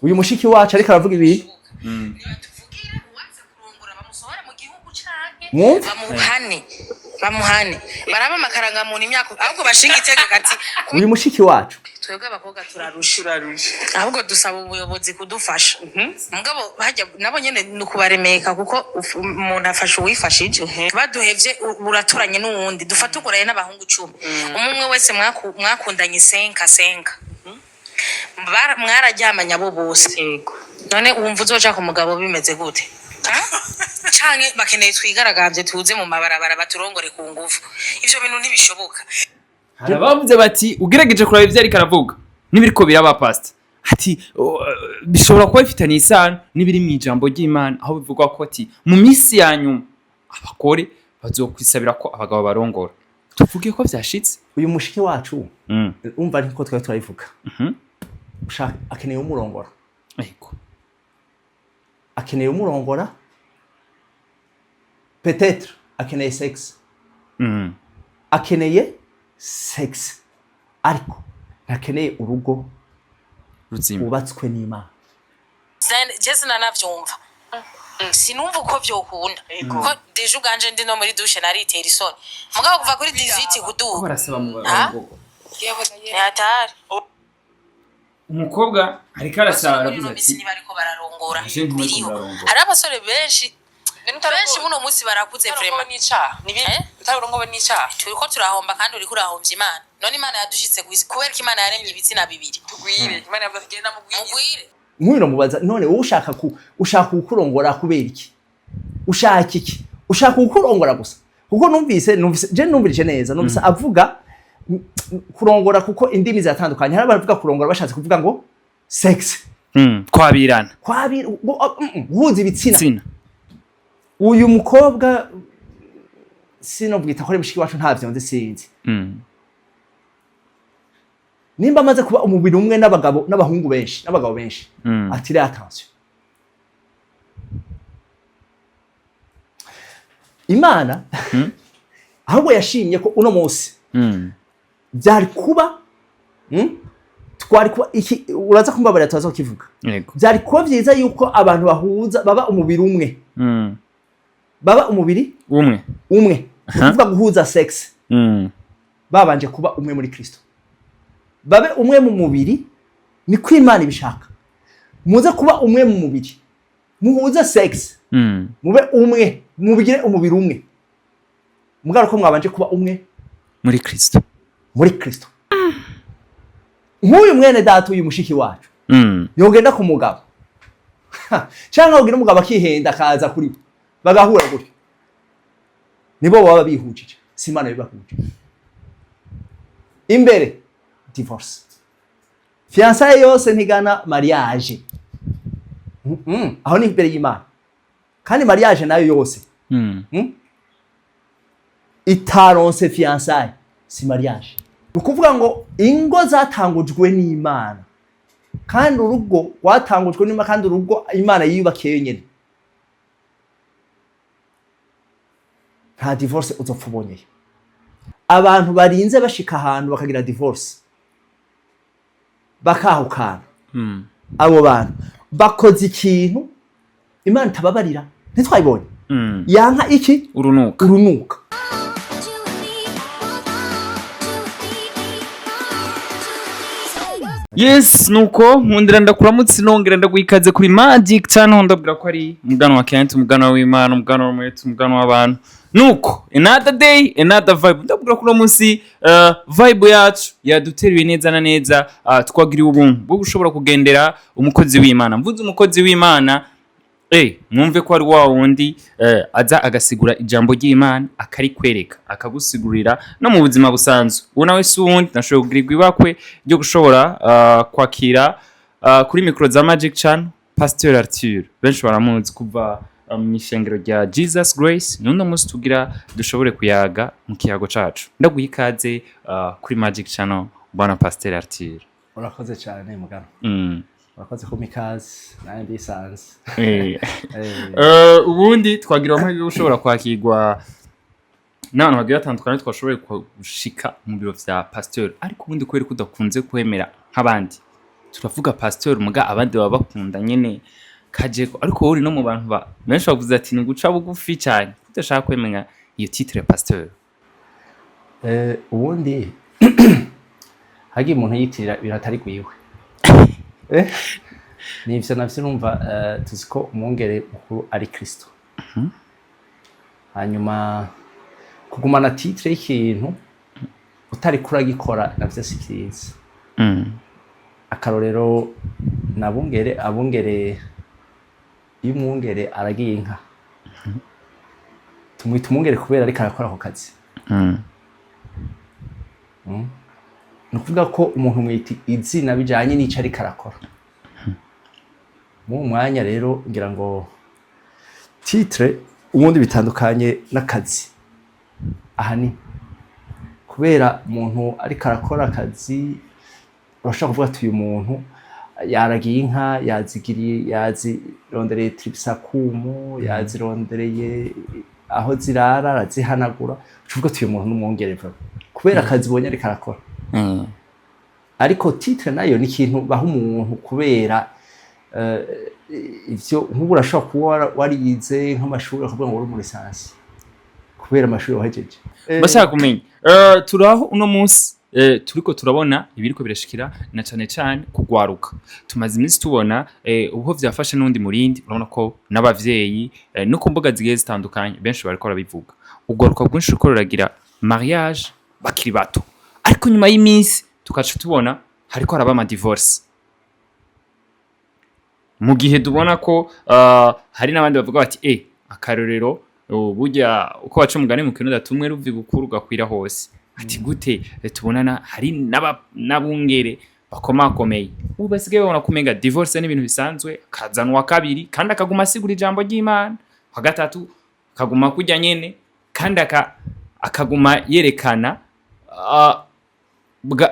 uyu mushiki wacu ariko aravuga ibi bamuhane baraba amakaranga muntu imyaka ahubwo bashinga iteka gati uyu mushiki wacu twebwe abakobwa turarusha ahubwo dusaba ubuyobozi kudufasha mugabo hajya nabo nyene nukubaremeka kuko umuntu afasha uwifashije baduhevye uraturanye n'uwundi dufata ukuraye n'abahungu 10 umwe wese mwakundanye senka mwararyamanya abo bose yego none wumva uzoja ku mugabo bimeze gute canke bakeneye twigaragambye tuze mu mabarabara baturongore ku nguvu ivyo bintu ntibishoboka. Harabavuze bati ugerageje kuraba ivyo ari karavuga nibiriko biraba pastor ati bishobora kuba bifitanye isano nibiri mu ijambo ry'Imana aho bivugwa ko ati mu minsi ya nyuma abakore bazokwisabira ko abagabo barongora tuvuge ko vyashitse uyu mushiki wacu umva niko twari turayivuga ushaka akeneye umurongora yego akeneye umurongora peut-être akeneye sex akeneye sex ariko akeneye urugo ruzima ubatswe n'Imana Jesse nanavyumva sinumva uko vyokunda ko deje uganje ndi no muri douche naritera isoni mugabo kuva kuri 18 kuduga barasaba mu barongo yatari umukobwa ariko arasaba aravuze ati niba ariko bararongora biriho ari abasore benshi buno munsi barakuze vraiment nica nibi utarongo nica turiko turahomba kandi uri kurahomvya Imana none Imana yadushitse kubera ko Imana yaremye ibitsina bibiri tugwire Imana yavuze kugenda mugwire mwino mubaza none wowe ushaka gukurongora kubera iki ushaka iki ushaka gukurongora gusa kuko numvise je numvirije neza numvise avuga kurongora kuko indimi zatandukanye hari abavuga kurongora bashatse kuvuga ngo sex kwabirana guhuza ibitsina uyu mukobwa sinobwita ko ari mushiki wacu ntavyo nzi sinzi nimba amaze kuba umubiri umwe n'abahungu benshi n'abagabo benshi atire attention Imana ahubwo yashimye ko uno munsi byari kuba twari kuba iki uraza kumbabarira tuzazo kivuga byari kuba byiza yuko abantu bahuza baba umubiri umwe baba umubiri umwe kuvuga guhuza sex babanje kuba umwe muri Kristo babe umwe mu mubiri ni ko Imana ibishaka muze kuba umwe mu mubiri muhuza sex mube umwe mubigire umubiri umwe mugaro ko mwabanje kuba umwe muri Kristo nk'uyu mwene data uyu mushiki wacu yogenda ku mugabo cyangwa ugira umugabo akihenda akaza kuri bagahura gutyo nibo baba bihujije si Imana bibahuje imbere divorce fiançailles yose ntigana mariage aho ni imbere y'Imana kandi mariage nayo yose itaronse fiançailles si mariage ukuvuga ngo ingo zatangujwe n'Imana kandi urugo rwatangujwe n'Imana kandi urugo Imana yiyubakiye nyene nta divorce uzopfa ubonye abantu barinze bashika ahantu bakagira divorce bakahukana abo bantu bakoze ikintu Imana tababarira ntitwayibonye yanka iki urunuka Yes nuko nkundira ndakuramutse nongera ndaguikaze kuri Magic Channel ndabwira ko ari mugano wa Kent mugano w'Imana mugano w'umwete mugano w'abantu nuko another day another vibe ndabwira ko munsi vibe yacu yaduteriwe neza na neza twagiriwe ubuntu bwo gushobora kugendera umukozi w'Imana mvuze umukozi w'Imana mwumve ko ari wa wundi aza agasigura ijambo ry'Imana akarikwereka akagusigurira no mu buzima busanzwe ubona wese wundi nashoboye kugirirwa ibakwe ryo gushobora kwakira kuri micro za Magic Channel Pasteur Arthur benshi baramuzi kuva mu ishengero rya Jesus Grace nuno munsi tugira dushobore kuyaga mu kiyago cacu ndaguhikaze kuri Magic Channel bwana Pasteur Arthur. Urakoze cyane mugano urakoze ko mikaze nandi sanze ubundi twagira amahirwe ushobora kwakirwa n'abantu bagiye batandukanye twashoboye gushika mu biro vya Pasteur ariko ubundi kweri kudakunze kwemera nk'abandi turavuga pasteur muga abandi baba bakunda nyene kajeko ariko uri no mu bantu benshi bavuze ati ni guca bugufi cyane tudashaka kwemenya iyo titre pasteur. Ubundi hagi umuntu yitirira biratari kwiwe nivyo navyo numva tuziko umwungere mukuru ari Kristo. Hanyuma kugumana titre y'ikintu utari kuragikora navyo si vyiza. Akarorero abungere iyo umwungere aragiye inka tumwita umwungere kubera ariko arakora ako kazi. Ni ukuvuga ko umuntu mwita izina bijanye n'ico ariko arakora. Mu mwanya rero ngira ngo titre ubundi bitandukanye n'akazi ahanini kubera umuntu ariko arakora akazi urashaka kuvuga ati uyu muntu yaragiye inka yazigiriye yazirondereye tripisakumu yazirondereye aho zirara arazihanagura ucuvuga ati uyu muntu n'umwongere kubera akazi bonye ariko arakora. Ariko titre nayo ni ikintu baha umuntu kubera ivyo nk'ubu urashobora kuba warize nk'amashuri akavuga ngo uri muri lisansi kubera amashuri wahejeje. Bashaka kumenya turaho uno munsi turiko turabona ibiriko birashikira na cyane kugwaruka. Tumaze iminsi tubona ubuho vyafashe n'undi murindi urabona ko n'abavyeyi no ku mbuga zigiye zitandukanye benshi bariko barabivuga. Ugwaruka bwinshi ruko ruragira mariage bakiri bato ariko nyuma y'iminsi tukaca tubona hariko haraba ama divorce. Mu gihe tubona ko hari n'abandi bavuga bati akarorero burya uko waca umugani mu kintu datumwe ruvi gukuru gakwira hose ati gute tubonana hari n'abungere bakomakomeye ubu basigaye babona kumenga divorce n'ibintu bisanzwe kazanwa kabiri kandi akaguma asigura ijambo ry'Imana wa gatatu akaguma kujya nyene kandi akaguma yerekana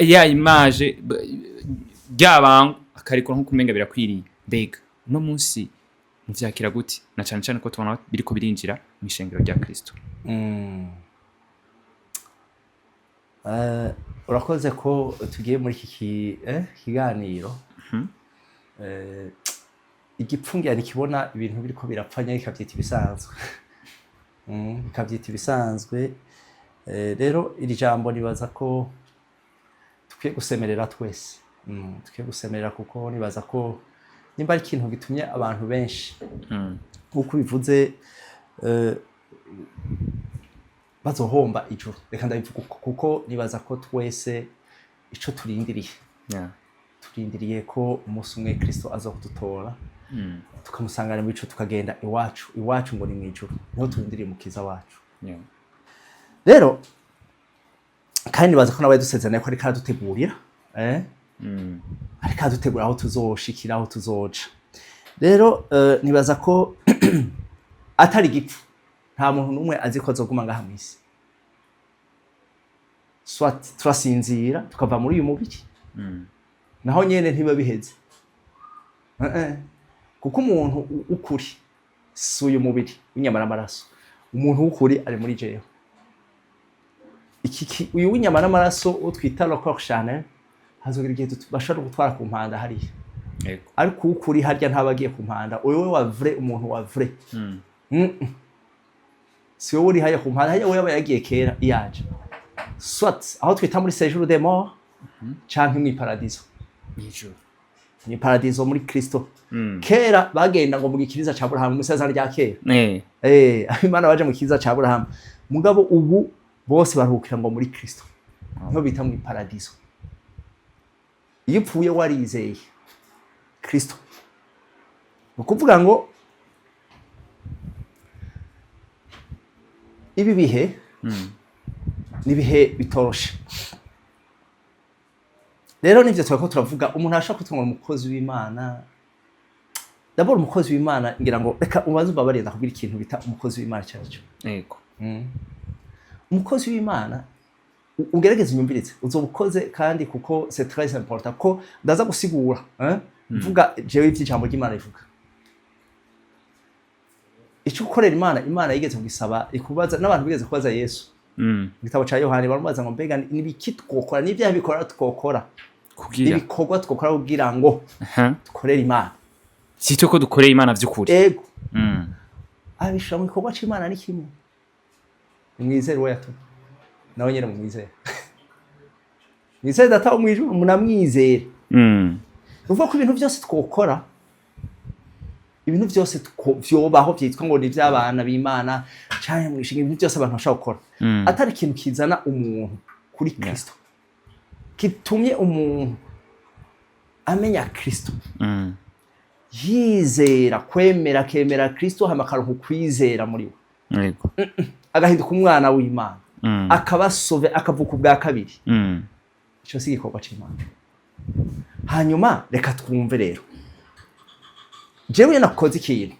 ya image by'abantu akariko nko kumenga birakwiriye. Mbega no munsi muvyakira gute na cyane ko tubona biriko birinjira mu ishengero rya Kristo? Urakoze ko tugiye muri iki kiganiro. Igipfungira nikibona ibintu biriko birapfanya ikavyita ibisanzwe. Ikavyita ibisanzwe. Rero iri jambo nibaza ko tukwiye gusemerera twese. Tukwiye gusemerera kuko nibaza ko nimba ari ikintu gitumye abantu benshi uko bivuze bazohomba ijuru. Reka ndabivuga kuko nibaza ko twese ico turindiriye turindiriye ko umunsi umwe Kristo azokudutora tukamusangana mu bico tukagenda iwacu ngo ni mwijuru niho turindiriye mukiza wacu. Rero kandi nibaza ko nawe dusezerana ko ari karadutegurira ariko adutegura aho tuzoshikira aho tuzoca. Rero nibaza ko atari gipfu nta muntu numwe azi ko azoguma ngaha mwisi. Swat turasinzira tukava muri uyu mubiri naho nyene ntiba biheze kuko umuntu ukuri si uyu mubiri w'inyamara amaraso. Umuntu ukuri ari muri jewe uyu w'inyama n'amaraso utwita le corps charnel hazogira igihe bashobora gutwara ku mpanda hariya ariko ukuri harya ntabagiye ku mpanda wewe wa vrai umuntu wa vrai si wowe uri haya ku mpanda haya wewe yagiye kera iyaje soit aho twita muri séjour des morts canke mu paradiso ni paradiso muri Kristo. Kera bagenda ngo mu gikiriza ca Abraham mu sezana rya kera Imana baje mu gikiriza ca Abraham mugabo ubu bose baruhukira ngo muri Kristo no bita mu paradiso. Iyo upfuye warizeye Kristo ukuvuga ngo ibi bihe nibihe bitoroshe. Rero nivyo twako turavuga umuntu ashaka kutunga umukozi w'Imana. D'abord umukozi w'Imana ngira ngo reka ubaze babarenda kugira ikintu bita umukozi w'Imana cyacu. Yego. Umukozi w'Imana ugerageza inyumvirize uzobukoze kandi kuko c'est très important ko ndaza gusigura mvuga jewe ivy'ijambo ry'Imana rivuga. Ico ukorera Imana yigeze kugisaba ikubaza n'abantu bigeze kubaza Yesu. Igitabo ca Yohani baramubaza ngo mbega nibiki twokora n'ivyaha bikora twokora ibikorwa twokora kugira ngo dukorere Imana sito ko dukoreye Imana by'ukuri ego abishira mu gikorwa c'Imana ni kimwe mwizere we yato nawe nyene mwizere mwizere data wo mwijuru munamwizere uvuga ko ibintu byose twokora ibintu byose vyobaho byitwa ngo ni by'abana b'Imana cyane mwishinga ibintu byose abantu bashaka gukora atari ikintu kizana umuntu kuri Kristo kitumye umuntu amenya Kristo yizera kwemera kemera Kristo hamakaruhu kwizera muri we yego agahinduka umwana w'Imana akabasove akavuka ubwa kabiri cyo si igikorwa c'Imana hanyuma reka twumve rero jewe nakoze ikintu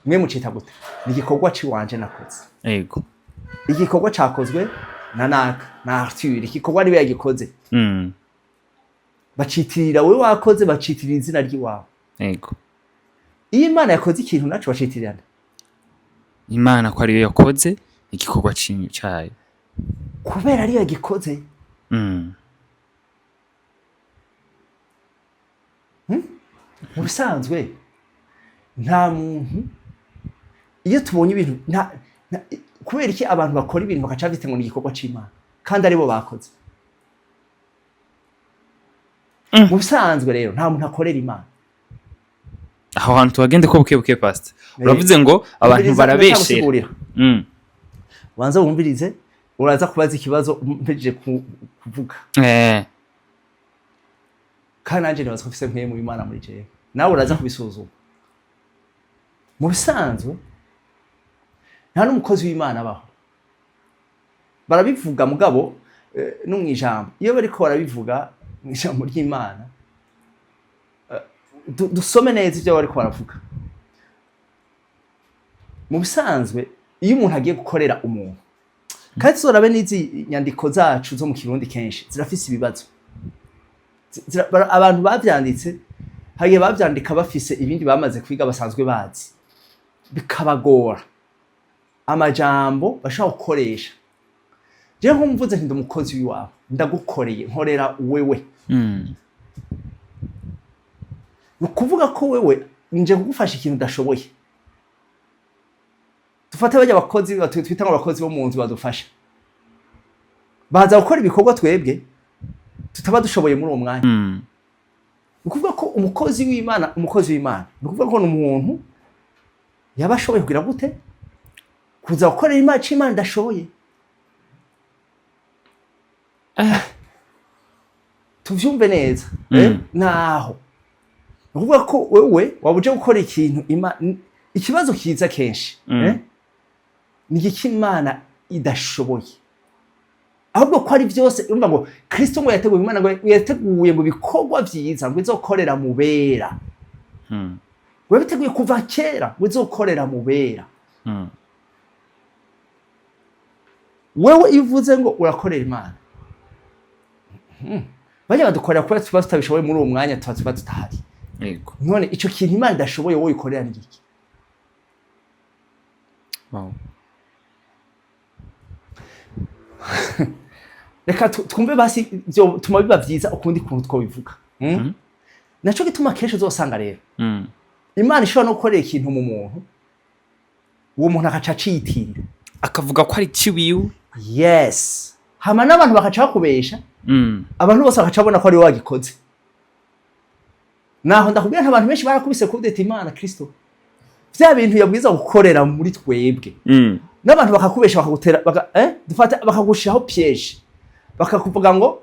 mwe mucita gute ni igikorwa ciwanje nakoze yego igikorwa cakozwe na Arthur igikorwa niwe yagikoze bacitirira we wakoze bacitirira izina ry'iwawe yego iyo Imana yakoze ikintu naco bacitirira Imana ko ari yo yakoze igikorwa cyayo kubera ari yo yagikoze mu bisanzwe nta muntu iyo tubonye ibintu kubera iki abantu bakora ibintu bakaca bita ngo ni igikorwa c'Imana kandi aribo bakoze mu bisanzwe rero nta muntu akorera Imana aho hantu tugende ko buke pastor uravuze ngo abantu barabeshera wanza wumvirize uraza kubaza ikibazo mpejeje kuvuga kandi nanje nibaza ko mfise nkeye mu Imana muri jewe nawe uraza kubisuzuma mu bisanzwe nta n'umukozi w'Imana abaho barabivuga mugabo no mwijambo iyo bariko barabivuga mwijambo ry'Imana dusome neza ibyo bariko baravuga mu bisanzwe iyo umuntu agiye gukorera umuntu kandi zorabe n'izi nyandiko zacu zo mu Kirundi kenshi zirafise ibibazo abantu bavyanditse hagiye bavyandika bafise ibindi bamaze kwiga basanzwe bazi bikabagora amajambo bashaka gukoresha je nkumvuze nti ndumukozi wiwawe ndagukoreye nkorera wewe ukuvuga ko wewe nje kugufasha ikintu udashoboye dufate bajya abakozi twita ngo abakozi bo mu nzu badufasha baza gukora ibikorwa twebwe tutaba dushoboye muri uwo mwanya ukuvuga ko umukozi w'Imana ni ukuvuga ko n'umuntu yaba ashoboye kugira gute kuza gukorera Imana ndashoboye tuvyumve neza naho ukuvuga ko wewe wabuje gukora ikintu ikibazo kiza kenshi ni iki Imana idashoboye ahubwo ko ari byose urumva ngo Kristo ngo yateguye Imana ngo yateguye mu bikorwa vyiza ngo izokorera mu bera we biteguye kuva kera ngo izokorera mu bera wewe ivuze ngo urakorera Imana bajya badukorera kuba tuba tutabishoboye muri uwo mwanya tuba tutahari yego none ico kintu Imana idashoboye wowe ikorera ni iki wow reka twumve basi byo tuma biba vyiza ukundi kuntu two bivuga naco gituma kenshi uzosanga rero Imana ishobora no gukorera ikintu mu muntu uwo muntu akaca citirira akavuga ko ari ciwiwe yes hama n'abantu bakaca bakubesha abantu bose bakaca bona ko ari wagikoze naho ndakubwira abantu benshi barakubise kudeta Imana Kristo vya bintu yabwiza gukorera muri twebwe n'abantu bakakubesha bakagutera dufata bakagushiraho piège bakakuvuga ngo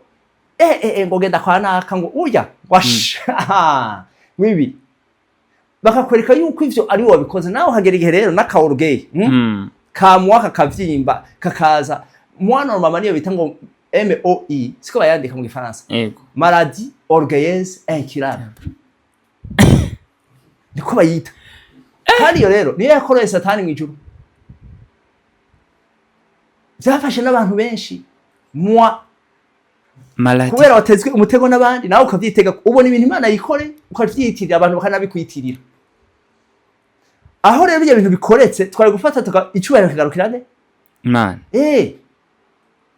ngo genda kwa naka ngo urya washa wibi bakakwereka yuko ivyo ari wowe wabikoze nawe hagera igihe rero n'akaorgueil kamwa kakavyimba kakaza mwana mama niyo bita ngo MOI siko bayandika mu gifaransa yego maladie orgueilleuse incurable niko bayita kandi yo rero niyo yakoreye Satani mu ijuru byafashe n'abantu benshi maladie kubera watezwe umutego n'abandi nawe ukavyitega ubona ibintu Imana yikore ukavyitirira abantu bakanabikwitirira aho rero ibyo bintu bikoretse twari gufata icubahiro kigarukira nde Imana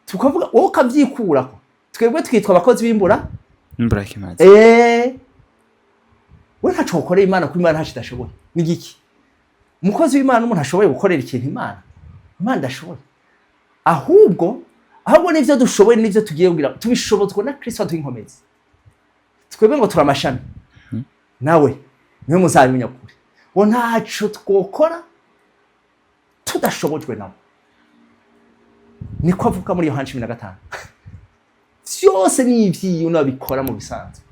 tukavuga wowe ukavyikurako twebwe twitwa abakozi b'imbura Mburakimazi. We ntaco ukorera Imana kuko Imana ntaco idashoboye. Ni giki? Umukozi w'Imana umuntu ashoboye gukorera ikintu Imana ndashoboye. Ahubwo nivyo dushoboye nivyo tugiye kugira tubishobozwa na Kristo aduhinkomeza. Twebwe ngo turamashami. Nawe niwe muzabimenya kure. Wo ntaco twokora tudashobojwe nawe. Niko avuga muri Yohana 15. Vyose ni ivyiyo nabikora mu bisanzwe.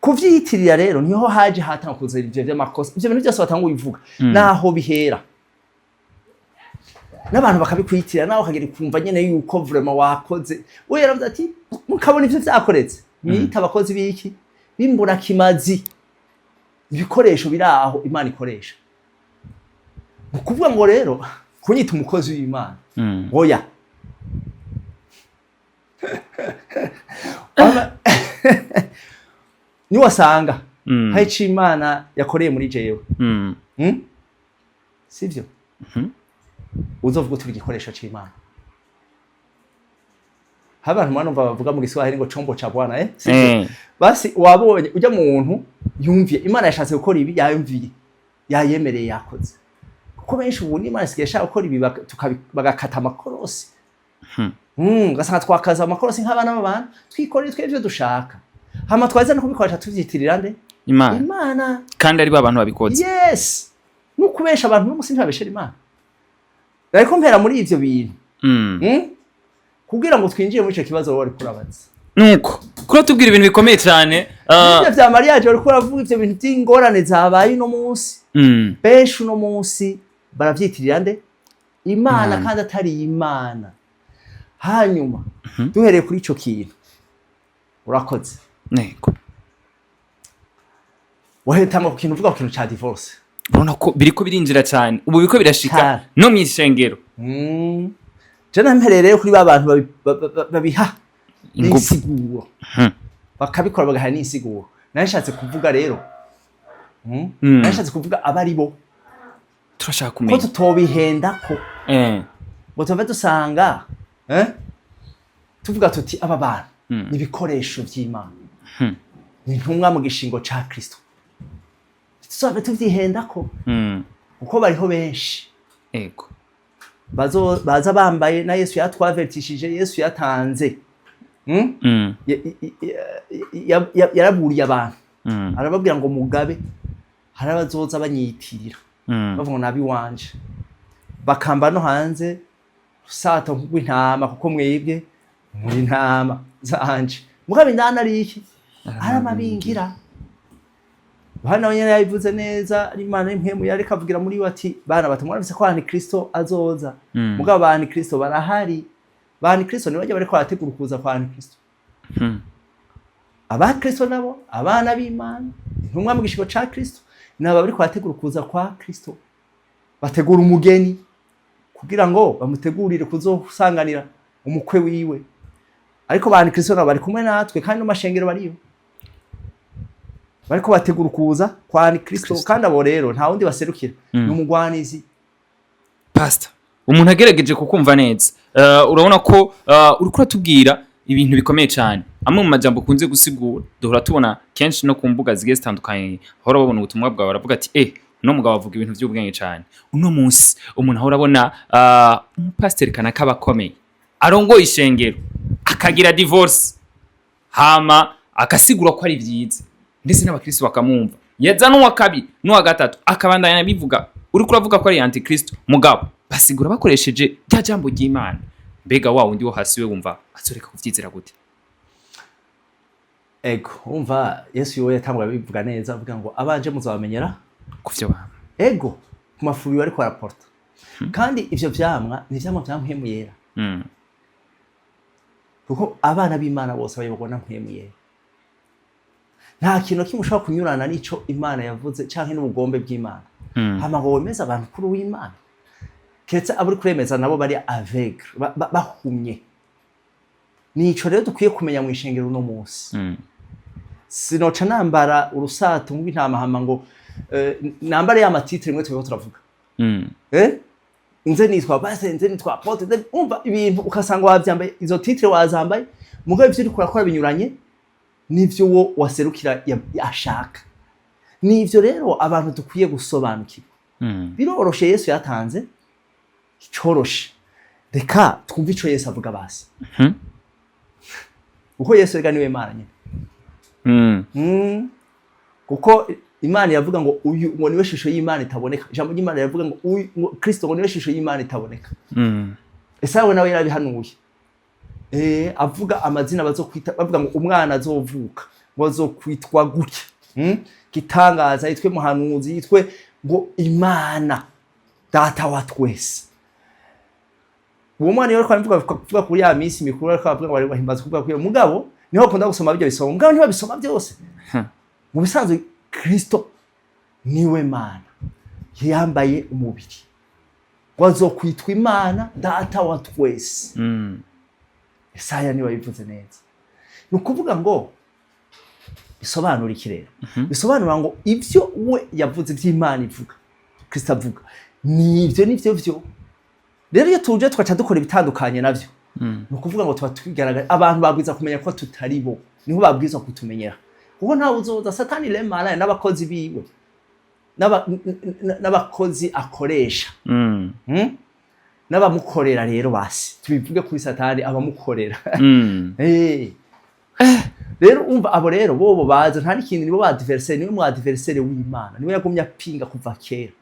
Kuvyiyitirira rero niho haje hatanga kuzera ivyo vy'amakosa. Ivyo bintu byose batanga ubivuga naho bihera. N'abantu bakabikwiyitirira naho kagera kumva nyene yuko vraiment wakoze. We yaravuze ati mukabona ivyo vyakoretse. Nita abakozi biki bimbura kimazi. Ibikoresho biraho Imana ikoresha. Ukuvuga ngo rero kunyita umukozi w'Imana. Oya. Ni wasanga haici Imana yakoreye muri jewe. Sivyo? Uzovuga turi igikoresho c'Imana. Abantu mwanumva bavuga mu Giswahili ngo chombo cha Bwana sivyo? Basi wabonye ujya muntu yumviye Imana yashatse gukora ibi yayumviye yayemereye yakoze. Kuko benshi ubu Imana sigaye shaka gukora ibi bagakata amakorosi. Gasanga twakaza amakorosi nk'abana b'abantu twikorera twebwe dushaka. Hama twaza no kubikoresha tuvyitirira nde? Imana. Kandi ari babantu babikoze. Yes. Nukubesha abantu n'umusi ntabeshera Imana. Ariko mpera muri ivyo bintu. Kugira ngo twinjiye muri ico kibazo wari kurabaza. Nuko kuri tubwira ibintu bikomeye cyane. Ibyo vya mariage wari kuravuga ivyo bintu by'ingorane zabaye no munsi. Benshi no munsi baravyitirira nde? Imana kandi atari Imana. Hanyuma duhereye kuri ico kintu. Urakoze. Nego. Wahetanga ku kintu uvuga ku kintu ca divorce. Urabona ko biriko birinjira cyane. Ubu biko birashika no mwishengero. Jana mperereye kuri babantu babiha insiguro. Bakabikora bagaha n'insiguro. Nashatse kuvuga rero. Nashatse kuvuga abari bo. Turashaka kumenya. Ko tutobihenda ko. Ngo tuve dusanga tuvuga tuti aba bantu n'ibikoresho by'Imana. Ni ntumwa mu gishingo ca Kristo. Tuzabe tuvyihenda ko. Uko bariho benshi. Ego. Baza bambaye na Yesu yatwavertishije Yesu yatanze. Yaraburiye abantu. Arababwira ngo mugabe harabazoza banyitirira. Bavuga nabi wanje. Bakamba no hanze sato nk'intama kuko mwebwe muri intama zanje. Mugabe ndana ari iki? Aramabingira. Bana nyene yabivuze neza ari Imana impemu yari kavugira muri wati bana batumwaramise ko ani Kristo azoza. Mugabo bani Kristo barahari. Bani Kristo ni baje bariko barategura kuza kwa ani Kristo. Aba Kristo nabo abana b'Imana intumwa mu gishigo ca Kristo nabo bariko barategura kuza kwa Kristo. Bategura umugeni kugira ngo bamutegurire kuzosanganira umukwe wiwe. Ariko bani Kristo nabo bari kumwe natwe kandi no mashengero bariyo. Bariko bategura kuza kwa Kristo kandi abo rero nta wundi baserukira n'umugwanizi. Pastor umuntu agerageje kukumva neza urabona ko uriko ratubwira ibintu bikomeye cyane. Amwe mu majambo kunze gusigura duhora tubona kenshi no ku mbuga zigiye zitandukanye ahora babona ubutumwa bwawe baravuga ati no mugabo avuga ibintu by'ubwenge cyane. Uno munsi umuntu ahora abona umupasiteri kanaka bakomeye arongoye ishengero akagira divorce hama akasigura ko ari byiza ndetse n'abakristo bakamumva yeza n'uwa kabiri n'uwa gatatu akabandanya bivuga uri kuravuga ko ari antikristo mugabo basigura bakoresheje rya jambo ry'Imana. Mbega wa wundi wo hasi we wumva azoreka kuvyizera gute? Ego umva Yesu yoye yatangura bivuga neza avuga ngo abanje muzabamenyera kuvyo bamwe. Ego ku mafuru bari ko rapporta. Kandi ivyo vyamwa ni vyamwa vyampemu yera. Kuko abana b'Imana bose bayobona mpemu yera. Nta kintu kimushaka kunyurana n'ico Imana yavuze canke n'ubugombe bw'Imana. Hama ngo wemeza abantu kuri w'Imana. Keretse aburi kuremeza nabo bari aveugle bahumye. Nico rero dukwiye kumenya mu ishengero no munsi. Sinoca nambara urusato mu bintama hama ngo nambare ya matitre mwe twebwe turavuga. Nze nitwa base nze nitwa apotre umva ibintu ukasanga wavyambaye izo titre wazambaye mugabo ivyo uri kurakora binyuranye n'ivyo wo waserukira ashaka. N'ivyo rero abantu dukwiye gusobanukirwa. Biroroshe Yesu yatanze icoroshe. Reka twumve ico Yesu avuga basi. Kuko Yesu rega niwe Imana nyine. Kuko Imana yavuga ngo uyu ngo niwe shusho y'Imana itaboneka. Ijambo ry'Imana yavuga ngo uyu Kristo ngo niwe shusho y'Imana itaboneka. Esawe nawe yarabihanuye. Avuga amazina bazokwita, bavuga ngo umwana azovuka ngo azokwitwa gutya. Gitangaza yitwe muhanuzi, yitwe ngo Imana data wa twese. Uwo mwana yari kuvuga kuri ya minsi mikuru ariko avuga ngo bahimbaza kuvuga kuri mugabo niho akunda gusoma ibyo bisoma. Mugabo ntibabisoma byose. Mu bisanzwe Kristo niwe Mana yambaye umubiri. Wazokwitwa Imana data wa twese. Yesaya niwe yabivuze neza. Nukuvuga ngo bisobanura ikirero. Bisobanura ngo ivyo we yavuze by'Imana ivuga, Kristo avuga, nivyo vyo. Rero iyo tuje twaca dukora ibitandukanye navyo. Nukuvuga ngo tuba twigaragaza abantu babwiza kumenya ko tutari bo. Niho babwiza kutumenyera. Kuko nta uzoza Satani lemara n'abakozi biwe. N'abakozi akoresha. N'abamukorera rero basi. Tubivuge kuri Satani abamukorera. Rero umva abo rero bobo baza nta n'ikindi nibo ba adversaire, niwe mu adversaire w'Imana. Niwe yagumya pinga kuva kera.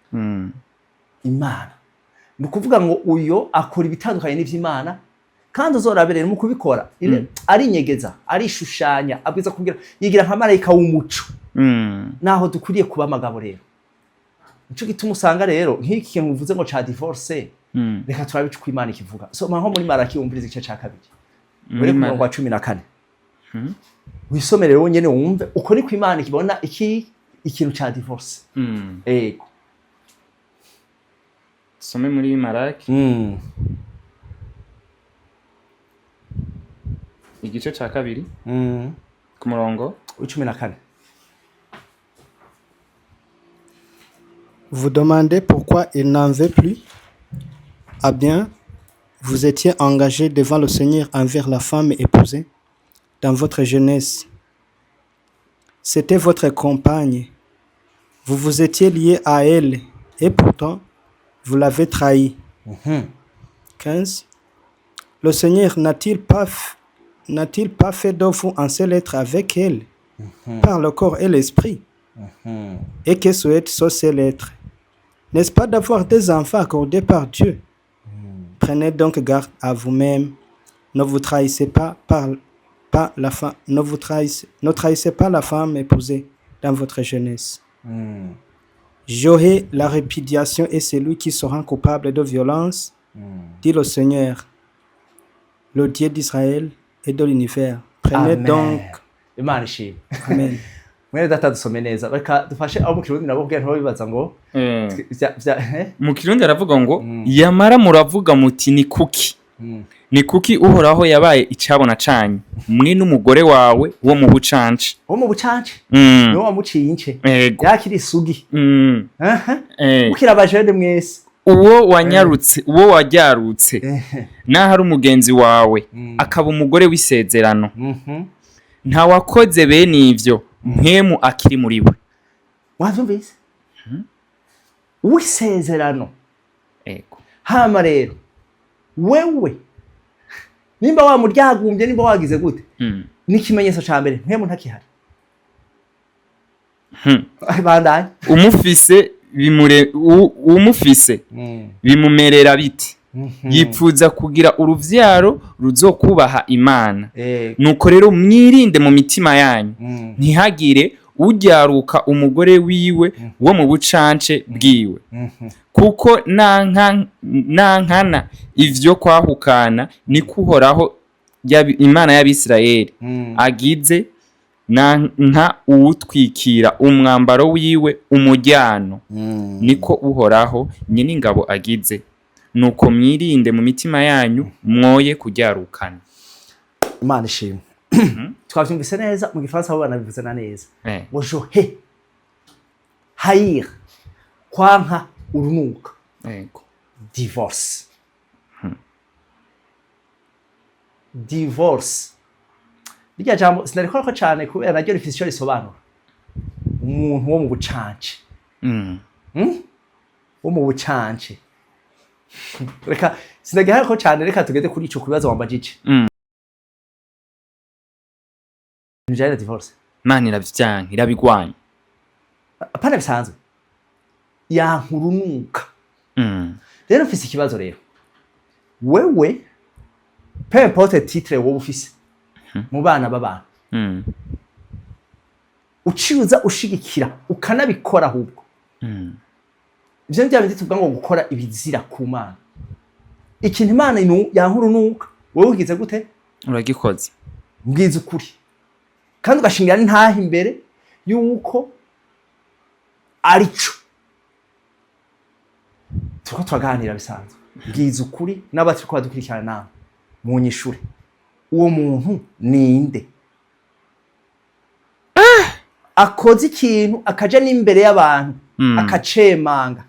Imana. Nukuvuga ngo uyo akora ibitandukanye n'ivy'Imana kandi uzorabere mu kubikora. Ari nyegeza, ari shushanya, abwiza kugira yigira nka marayika w'umuco. Naho dukuriye kuba amagabo rero. Nico gituma usanga rero nk'iki kintu uvuze ngo ca divorce. Reka turabica uko Imana ikivuga. So nko muri Malaki wumviriza igice ca 2. Muri murongo wa 14. Wisomere rero nyene wumve uko niko Imana ikibona ikintu ca divorce. Ego. Some muri Malaki. Igice ca 2. Ku murongo wa 14. Vous demandez pourquoi il n'en veut plus? Ah bien, vous étiez engagé devant le Seigneur envers la femme épousée dans votre jeunesse. C'était votre compagne. Vous vous étiez lié à elle et pourtant, vous l'avez trahi. 15. Le Seigneur n'a-t-il pas fait de vous un seul être avec elle par le corps et l'esprit? Et que souhaite ce seul être? N'est-ce pas d'avoir des enfants accordés par Dieu? Prenez donc garde à vous-même. Ne vous trahissez pas la femme. Ne trahissez pas la femme épousée dans votre jeunesse. J'aurai la répudiation et celui qui sera coupable de violence, dit le Seigneur, le Dieu d'Israël et de l'univers. Prenez donc. Amen. Mwene data dusome neza reka dufashe abo mu Kirundi nabo bwira ntibabibaza ngo mu Kirundi aravuga ngo yamara muravuga muti ni kuki uhoraho yabaye icabona canye mwe n'umugore wawe wo mu bucanci no wamuciye ince yakiri isugi ukira abajene mwese uwo waryarutse naho ari umugenzi wawe akaba umugore w'isezerano nta wakoze bene ivyo mpemu akiri muri we. Wavyumvise? Wisezerano. Ego. Hama rero wewe nimba wamuryagumbye nimba wagize gute? N'ikimenyetso ca mbere mpemu ntakihari. Bandanye. Umufise bimumerera biti. Yipfuza kugira uruvyaro ruzokubaha Imana. Nuko rero mwirinde mu mitima yanyu ntihagire ujyaruka umugore wiwe wo mu bucance bwiwe kuko nankana ivyo kwahukana ni kuhoraho Imana y'Abisirayeli agize nka uwutwikira umwambaro wiwe umujyano niko uhoraho nyine ingabo agize. Nuko mwirinde mu mitima yanyu mwoye kuryarukana. Imana ishimwe. Twavyumvise neza mu Gifaransa abo banabivuze na neza. Bojohe haïr kwanka urunuka. Divorce. Irya jambo sinarikora ko cyane kubera naryo rifite icyo risobanura. Umuntu wo mu bucance. Wo mu bucance. Reka sinagihara ko cyane, reka tugende kuri ico kubibazo wambajije. Njyana divorce. Imana iravyanga, irabigwanya. Apana bisanzwe. Yankurunuka. Rero mfise ikibazo rero. Wewe peu importe titre wowe ufise mu bana b'abantu. Uciuza ushigikira ukanabikora ahubwo. Ivyo ndya bindi tuvuga ngo gukora ibizira ku Mana. Ikintu Imana yankurunuka wowe ugize gute? Uragikoze. Mbwiza ukuri. Kandi ugashingira ntaho imbere yuko arico. Tuko twaganira bisanzwe. Mbwiza ukuri n'abati ko badukurikirana nawe mu nyishure. Uwo muntu ninde? Akoze ikintu akaja n'imbere y'abantu akacemanga.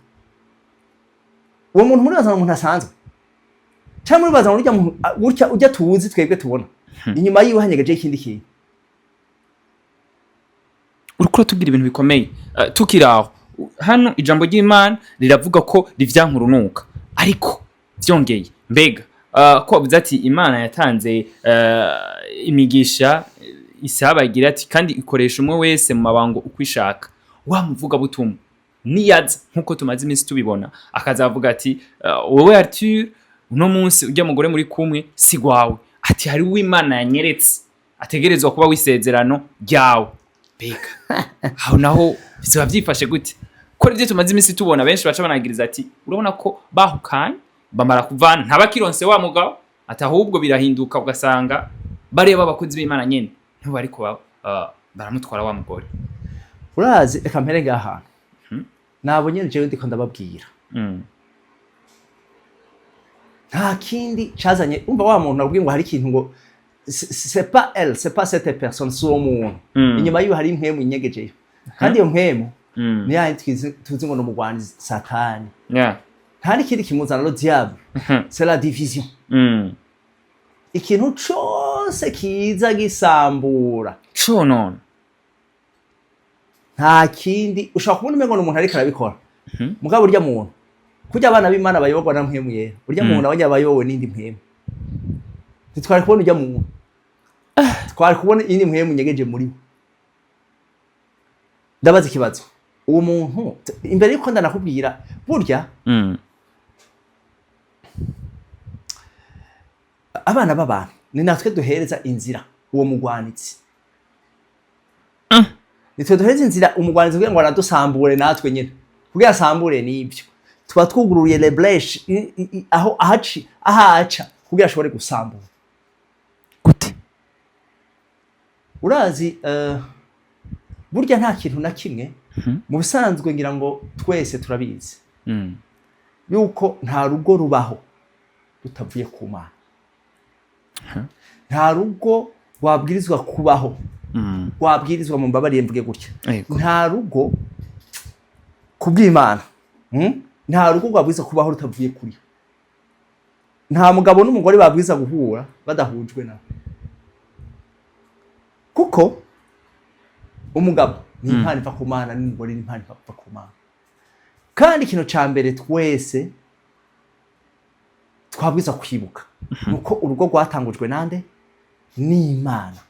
Uwo muntu muri bazana umuntu asanzwe. Cyangwa muri bazana urya muntu ujya tuwuzi twebwe tubona. Inyuma yiwe hanyegeje ikindi kintu. Urukuro tubwira ibintu bikomeye. Tukiraho hano ijambo ry'Imana riravuga ko rivyankurunuka. Ariko vyongeye mbega ko bavuze ati Imana yatanze imigisha isaba igira ati kandi ikoresha umwe wese mu mabango ukwishaka. Wamuvuga butumwa niyaza nkuko tumaze iminsi tubibona akazavuga ati wowe Arthur uno munsi ujya mugore muri kumwe si gwawe ati hari uw'Imana yanyeretse ategerezwa kuba wisezerano ryawe. Mbega aho naho bizoba byifashe gute? Ko rivyo tumaze iminsi tubona benshi baca banagiriza ati urabona ko bahukanye bamara kuvana ntabakironse wa mugabo atahubwo birahinduka ugasanga bareba abakozi b'Imana nyene nto bariko baramutwara wa mugore. Urazi reka mpere ngaha. Nabo nyene jewe ndiko ndababwira. Nta kindi cazanye umva wa muntu nabwiye ngo hari ikintu ngo c'est pas elle, c'est pas cette personne, so umuntu. Inyuma yiwe hari impwemu inyegejeyo. Kandi iyo mpwemu ni ya tuzi ngo no mugwaniza Satani. Hari kindi kimuzana lo diable. C'est la division. Ikintu cyose kiza gisambura. None. Nta kindi ushaka kubona umengo umuntu ariko arabikora. Mugabo urya muntu. Kujya abana b'Imana bayobogwa na mpwemu yera. Urya muntu abanya bayobowe n'indi mpwemu. Twari kubona urya muntu. Twari kubona indi mpwemu nyegeje muri we. Ndabaza ikibazo. Uwo muntu imbere yuko ndanakubwira burya abana b'abantu ni natwe duhereza inzira uwo mugwanitsi. Nitwe duhereza inzira umugwanitsi kugira ngo aradusambure natwe nyine. Kugira asambure nibyo. Tuba twuguruye les brèches aho ahaca kugira ashobore gusambura. Gute? Urazi burya nta kintu na kimwe mu bisanzwe ngira ngo twese turabizi. Yuko nta rugo rubaho rutavuye ku Mana. Nta rugo wabwirizwa kubaho. Wabwirizwa mu mbabariye mvuge gutya. Nta rugo kubw'Imana. Nta rugo rwabwirizwa kubaho rutavuye kuri. Nta mugabo n'umugore babwirizwa guhura badahujwe nabo. Kuko umugabo ni impano iva ku Mana n'umugore ni impano iva ku Mana. Kandi ikintu ca mbere twese twabwiza kwibuka nuko urugo rwatangujwe nande n'Imana.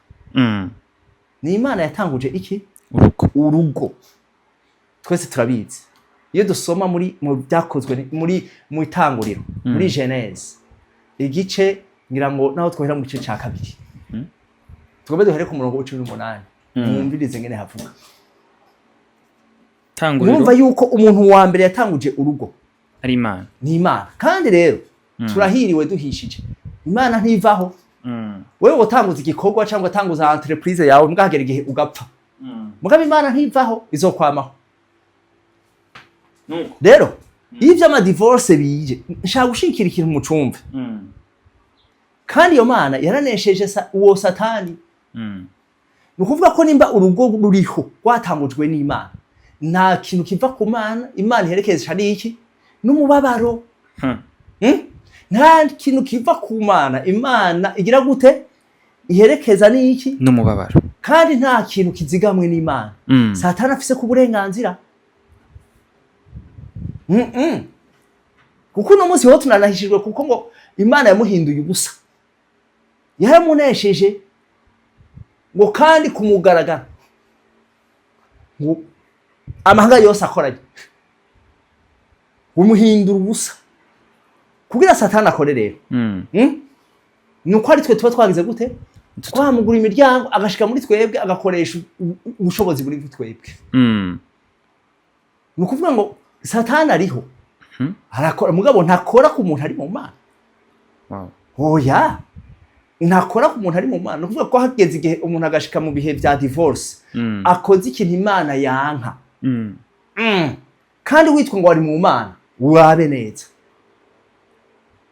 Ni Imana yatanguje iki? Urugo. Twese turabizi. Iyo dusoma mu byakozwe mu itanguriro muri Genèse igice ngira ngo naho twohera mu gice ca kabiri. Tugomba duhere ku murongo w'18. Mwumvirize ngene havuga. Tanguriro. Numva yuko umuntu wa mbere yatanguje urugo ari Imana. Ni Imana. Kandi rero turahiriwe duhishije. Imana ntivaho. Wewe utanguza igikorwa cyangwa utanguza entreprise yawe mugahagera igihe ugapfa. Mugabe Imana ntivaho izokwamaho. Rero ivyo ama divorce bije nshaka gushikira ikintu mu cumve. Kandi iyo Mana yaranesheje uwo Satani. Nukuvuga ko nimba urugo ruriho rwatangujwe n'Imana nta kintu kiva ku Mana. Imana iherekeza ari iki? N'umubabaro. Nta kintu kiva ku Mana. Imana igira gute? iherekeza n'iki n'umubabaro kandi nta kintu kizigamwe n'Imana Satani afise ku burenganzira kuko no munsi ho tunanahishijwe kuko ngo Imana yamuhinduye ubusa yaramunesheje ngo kandi kumugaragara ngo amahanga yose akoranye umuhindura ubusa kugira Satani akore rero nuko ari twe tuba twagize gute twamugura imiryango agashika muri twebwe agakoresha ubushobozi buri twebwe nukuvuga ngo Satani ariho arakora mugabo ntakora ku muntu ari mu Mana oya ntakora ku muntu ari mu Mana nukuvuga ko hageze igihe umuntu agashika mu bihe bya divorce akoze ikintu Imana yanka kandi witwa ngo ari mu Mana urabe neza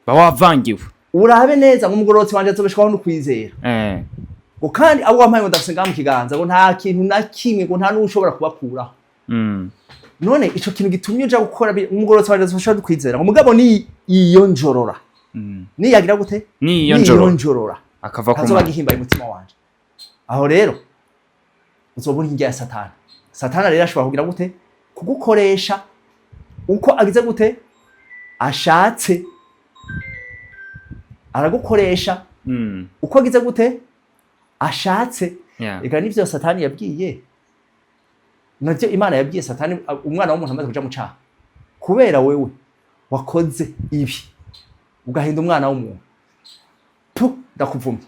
bawavangiwe urabe neza nk'umugororotsi wanje azobeshwaho no kwizera ngo kandi abo wampaye ngo ndafise ngamu kiganza ngo nta kintu na kimwe ngo nta n'ushobora kubakuraho none ico kintu gitumye uja gukora umugororotsi wanje azobeshwaho no kwizera ngo mugabo ni iyo njorora ni yagira gute ni iyo njorora akava ku kazoba gihimbaye umutima wanje aho rero uzobona ingia ya Satani rero ashobora kugira gute kugukoresha uko agize gute ashatse aragukoresha uko agize gute ashatse ega nivyo Satani yabwiye navyo Imana yabwiye Satani umwana w'umuntu amaze kuja mu caha kubera wewe wakoze ibi ugahinda umwana w'umuntu ndakuvumye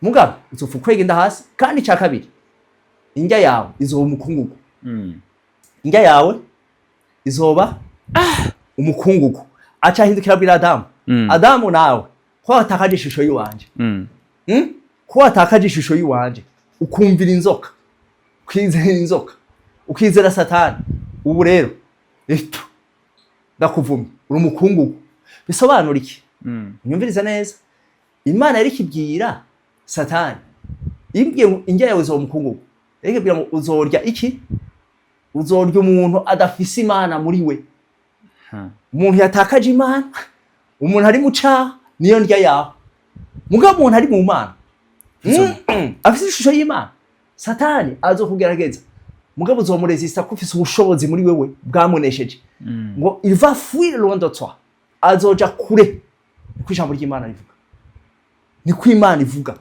mugabo uzofu kwegenda hasi kandi ca kabiri indya yawe izoba umukungugu indya yawe izoba umukungugu aca hindukira bwira Adamu nawe ko watakaje ishusho yiwanje ko watakaje ishusho yiwanje ukumvira inzoka kwizera inzoka ukizera Satani ubu rero ndakuvumye uri umukungugu bisobanura iki nyumviriza neza Imana yari kibwira Satani ibwiye indya yawe zo umukungugu rege bwira ngo uzorya iki uzorya umuntu adafise Imana muri we umuntu yatakaje Imana umuntu ari muca niyo ndya yawe mugabo umuntu ari mu Mana afise ishusho y'Imana Satani azokugerageza mugabo uzomuresista kufise ubushobozi muri wewe bwamunesheje ngo il va fuir loin de toi azoja kure niko ijambo ry'Imana rivuga niko Imana ivuga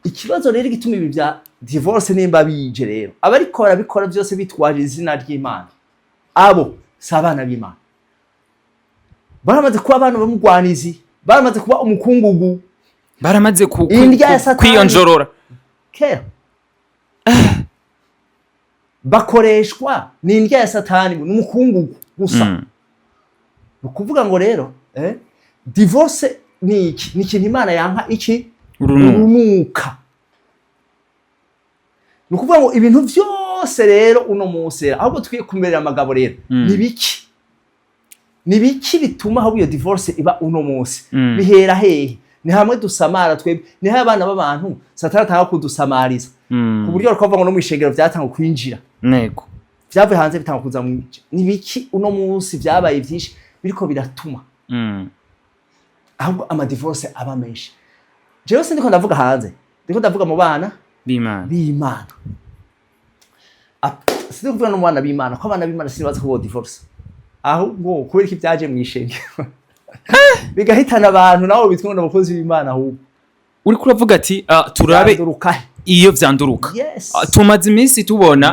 ikibazo rero gituma ibi bya divorce nimba bije rero abarikora bikora byose bitwaje izina ry'Imana abo sabana b'Imana baramaze kuba abantu bamugwanizi baramaze kuba umukungugu baramaze kwiyonjorora kera bakoreshwa n'indya ya Satani n'umukungugu gusa ukuvuga ngo rero divorce ni iki ni ikintu Imana yanka iki urunuka nukuvuga ngo ibintu byose rero uno munsi ahubwo twiye kumerera amagabo rero ni biki bituma aho iyo divorce iba uno munsi bihera hehe ni hamwe dusamara twebwe ni haye abana b'abantu Satani atanga kudusamariza ku buryo rwava ngo no mwishengero byatanga kwinjira nego byavuye hanze bitanga kuza mu ni biki uno munsi byabaye byinshi biriko biratuma ahubwo ama divorce aba menshi jewe sindiko ndavuga hanze ndiko ndavuga mu bana b'Imana sindiko kuvuga no mu bana b'Imana ko abana b'Imana sinibaza ko divorce ahubwo kubera iki byaje mu ishengero bigahitana abantu nawo bitwa ngo abakozi b'Imana ahubwo uri kuravuga ati turabe iyo vyanduruka tumaze iminsi tubona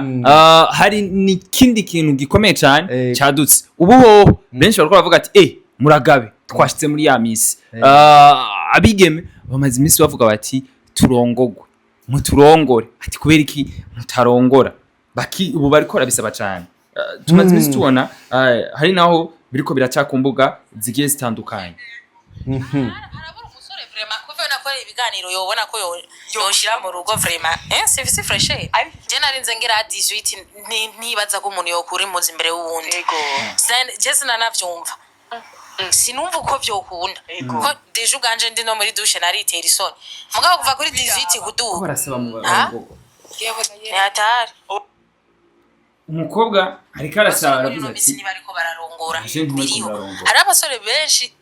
hari n'ikindi kintu gikomeye cyane cyadutse ubuho benshi bariko bavuga ati muragabe twashitse muri ya misi abigeme bamaze iminsi bavuga bati turongogwe muturongore ati kubera iki mutarongora ubu bariko bisaba cyane tumaze iminsi tubona hari naho biriko biracakumbuga zigiye zitandukanye ibiganiro yobona ko yoshira mu rugo vraiment c'est fresh je narinze ngira 18 nibaza ko umuntu yokura imuzi imbere y'uwundi je sinanavyumva sinumva uko vyokunda ko deje uganje ndi no muri douche naritera isoni mugabo kuva kuri 18 kuduka barasaba mu barongo ni hatari umukobwa ariko arasaba aravuze ati niba ariko bararongora biriho hari abasore benshi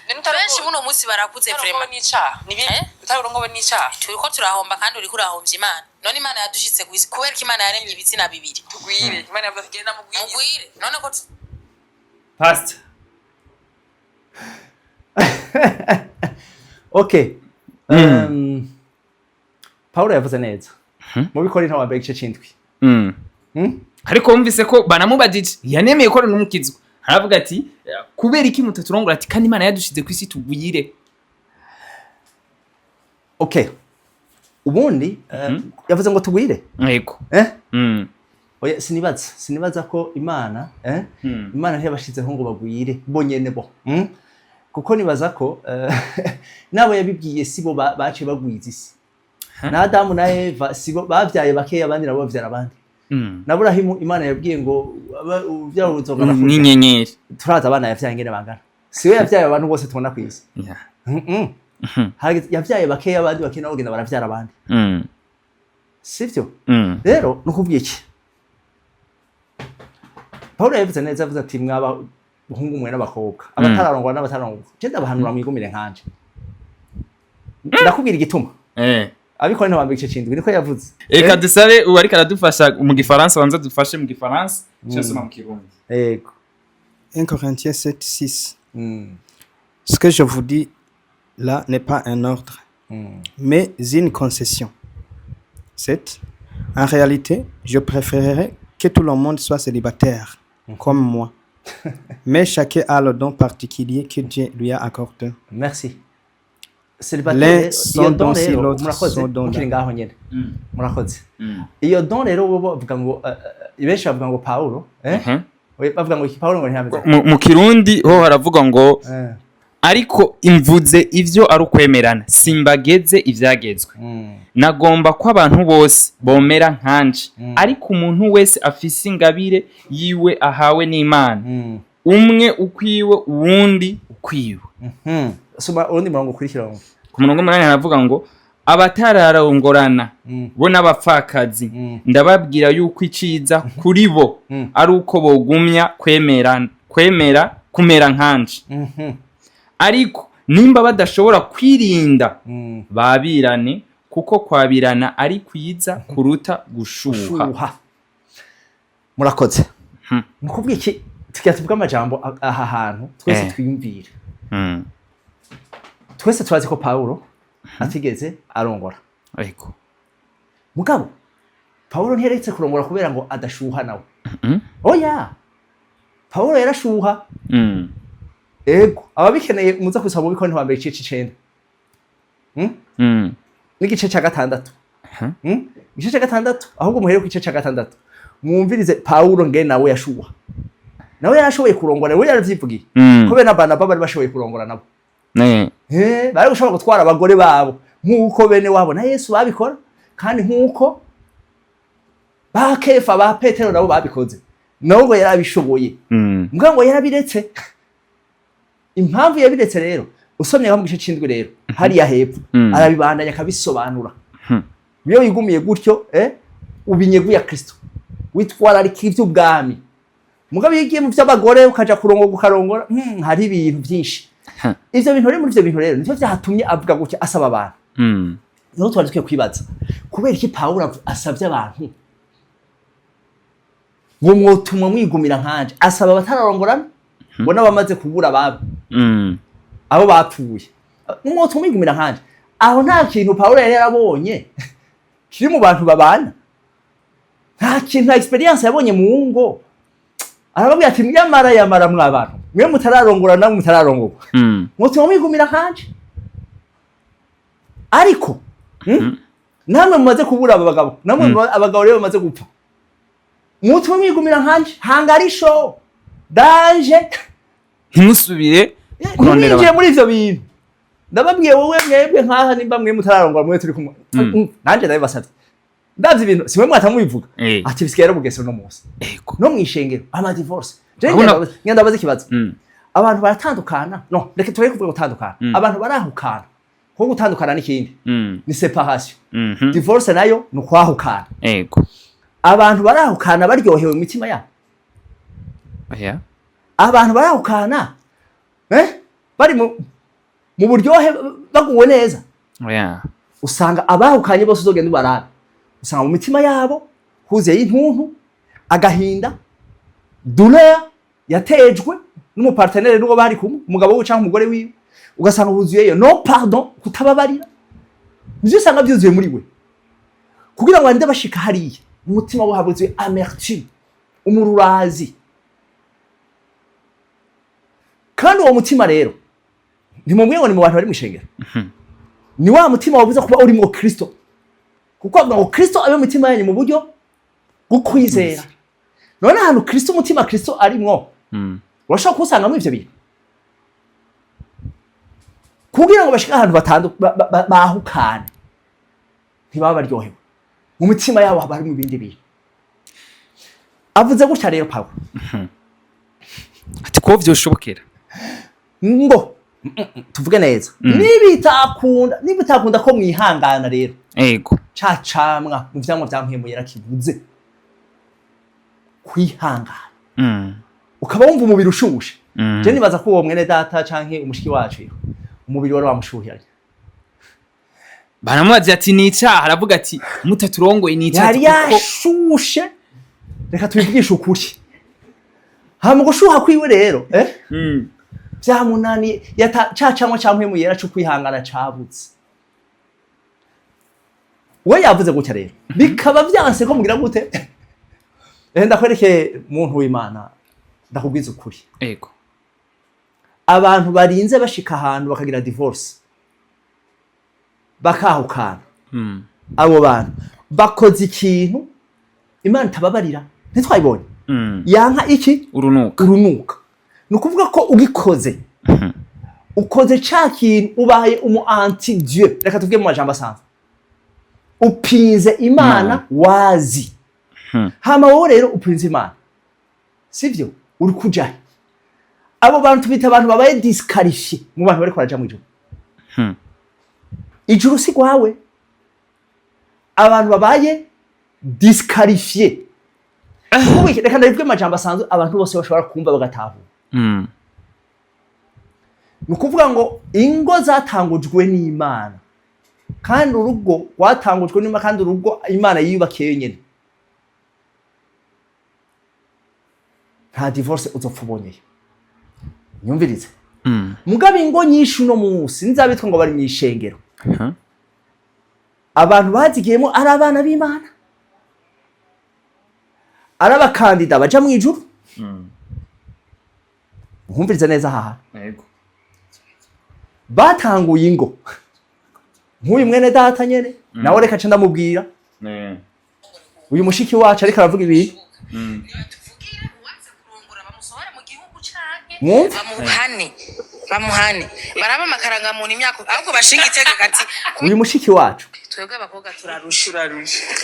benshi buno munsi barakuze vraiment nica nibi utarongo nica turiko turahomba kandi uri kurahomvya Imana none Imana yadushitse kubera ko Imana yaremye ibitsina bibiri tugwire Imana yavuze kugenda mugwire none ko Pastor Okay. Paulo yavuze neza. Mu Bikorinto wa mbere igice c'indwi. Ariko wumvise ko banamubajije yanemeye ko n'umukizwa. Haravuga ati kubera iki mutaturongora ati kandi Imana yadushize ku isi tugwire. Okay. Ubundi yavuze ngo tugwire. Yego. Oya sinibaza ko Imana Imana ntiyabashizeho ngo bagwire bonyene bo. Kuko nibaza ko nabo yabibwiye sibo bace bagwiza isi. Na Adamu na Eva sibo bavyaye bakeya abandi nabo bavyara abandi. Na Burahimu Imana yabwiye ngo uvyara uzongana n'inyenyeri. Turaza abana yavyaye ngene bangana. Siwe yavyaye abantu bose tubona kwisi. Yavyaye bakeya abandi bakina bagenda baravyara abandi. Sivyo? Rero nukuvuye iki? Paulo yavuze neza avuze ati mwaba buhungu mwe n'abakobwa abatararongwa n'abatararongwa je ndabahanura mwigumire nkanje ndakubwira igituma abikora n'abambe igice c'indwi niko yavuze eka dusabe uwari karadufasha mu gifaransa wanza dufashe mu gifaransa cyose mu kirundi yego 1 Corinthiens 7:6 Ce que je vous dis là n'est pas un ordre mais une concession. 7 En réalité, je préférerais que tout le monde soit célibataire comme moi. Mais chacun a le don particulier que Dieu lui a accordé. Merci. L'un son don si l'autre son don. Murakoze. Iyo don rero bo bavuga ngo benshi bavuga ngo Paulo, bavuga ngo iki Paulo ngo ntiyameze. Mu Kirundi ho haravuga ngo ariko imvuze ivyo ari ukwemerana simbageze ivyagezwe. Nagomba ko abantu bose bomera nkanje ariko umuntu wese afise ingabire yiwe ahawe n'Imana umwe ukwiwe uwundi ukwiwe. Soma urundi murongo ukurikira ku murongo munani haravuga ngo abatararongorana bo n'abapfakazi ndababwira yuko iciza kuri bo ari uko bogumya kumera nkanje. Ariko nimba badashobora kwirinda babirane kuko kwabirana ari kwiza kuruta gushuha. Murakoze. Nukubwiye iki tukiatuvuga amajambo aha hantu twese twiyumvira. Twese turazi ko Paulo atigeze arongora. Ariko mugabo Paulo ntiyaretse kurongora kubera ngo adashuha nawe. Oya. Paulo yarashuha. Ego ababikeneye muza kusaba mu Bikorinto wa mbere igice c'icenda. N'igice ca gatandatu. Igice ca gatandatu ahubwo muhere ku igice ca gatandatu. Mwumvirize Paulo ngene nawe yashuha. Nawe yarashoboye kurongora we yaravyivugiye. Ko be na Barnaba bari bashoboye kurongora nabo. Bari gushobora gutwara abagore babo nkuko bene wabo na Yesu babikora kandi nkuko ba Kefa ba Petero nabo babikoze. Nawe ngo yarabishoboye. Mbwa ngo yarabiretse. Impamvu yabiretse rero usomye mu gice c'indwi rero hari ya hepfo arabibandanya akabisobanura. Iyo yigumiye gutyo ubinyeguye ya Kristo witwara ari kivyo ubwami mugabe yigiye mu vy'abagore ukaja kurongora ukarongora hari ibintu byinshi. Ivyo bintu rero muri ivyo bintu rero nivyo vyahatumye avuga gutya asaba abantu. Niho twari twiye kwibaza kubera iki Paulo asabye abantu ngo mwotuma mwigumira nkanje asaba abatararongorana bona bamaze kubura babo abo bapfuye mwotuma mwigumira nkanje aho nta kintu Paulo yari yarabonye kiri mu bantu babana nta kintu experience yabonye mu ngo arababwira ati yamara mwabantu mwe mutararongorana mutararongorwa mwotuma mwigumira nkanje ariko namwe mumaze kubura aba bagabo namwe abagabo rero bamaze gupfa mwotuma mwigumira nkanje hangarisho danje ntimusubire kurondera nje muri ivyo bintu ndababwiye wowe mwebwe nkaha nimba mwe mutararongora mwe turi kumwe nanje ndabibasavye ndavye ibintu simwe mwatamubivuga ati bisikera bugesero no munsi no mwishengero ama divorce ndabaza ikibazo abantu baratandukana no reke tureke kuvuga gutandukana abantu barahukana ko gutandukana n'ikindi ni separation divorce nayo no kwahukana abantu barahukana baryohewe mu mitima yabo. Abantu barahukana bari mu buryohe baguwe neza yeah. usanga abahukanye bose uzogenda ubarabe usanga mu mitima yabo huzuye intuntu agahinda douleur yatejwe n'umupartenere n'uwo bari kumwe umugabo we cyangwa umugore wiwe ugasanga huzuyeyo no pardon kutababarira nivyo usanga byuzuye muri we kugira ngo bande bashika hariya umutima we habuzuye amertume umururazi kandi uwo mutima rero ntimumwe ngo ni mu bantu bari mu ishengero ni wa mutima wabuza kuba uri mu Kristo kuko ngo Kristo abe mutima yanyu mu buryo bwo kwizera none hano Kristo umutima Kristo arimwo urashaka kusanga muri ivyo bintu kugira ngo bashike ahantu bahukane ntibaba baryohewe mu mutima yabo haba hari mu bindi bintu avuze gutya rero Pawulo ati ko vyoshobokera ngo tuvuge neza niba utakunda ko mwihangana rero ego cacamwa mu vyamwa vyampembuye yarakivuze kwihangana ukaba wumva umubiri ushushe je nibaza ko uwo mwene data canke umushiki wacu umubiri wari wamushuhiranye baramubaza ati ni icyaha aravuga ati mutaturongoye ni icyaha yari yashushe reka tubivugishe ukuri hama gushuha kwiwe rero vyamunani cacamwa campembuye yaracu kwihangana cabutse we yavuze gutya rero bikaba vyanse ko mugira gute ndakwereke muntu w'Imana ndakubwiza ukuri ego abantu barinze bashika ahantu bakagira divorce bakahukana abo bantu bakoze ikintu Imana tababarira ntitwayibonye yanka iki urunuka nukuvuga ko ugikoze ukoze ca kintu ubaye umu anti Dieu reka tuvuge mu majambo asanzwe upinze Imana wazi hama wowe rero upinze Imana sivyo uri kujahe abo bantu tubita abantu babaye disqualifié mu bantu bari kwaraja mu ijuru ijuru si kwawe abantu babaye disqualifié reka ndabivuge amajambo asanzwe abantu bose bashobora kumva bagatahura ni ukuvuga ngo ingo zatangujwe n'Imana kandi urugo rwatangujwe n'Imana kandi urugo Imana yiyubakiye nyene nta divorce uzopfa ubonyeyo nyumvirize mugabe ingo nyinshi uno munsi nzabitwa ngo bari mu ishengero abantu bazigiyemo ari abana b'Imana ari abakandida baja mu ijuru nkumvirize neza aha yego batanguye ingo nk'uyu mwene data nyene nawe reka nca ndamubwira uyu mushiki wacu ariko aravuga ibintu bamuhane baraba amakaranga muntu imyaka ahubwo bashinga itegeko ati uyu mushiki wacu twebwe abakobwa turarusha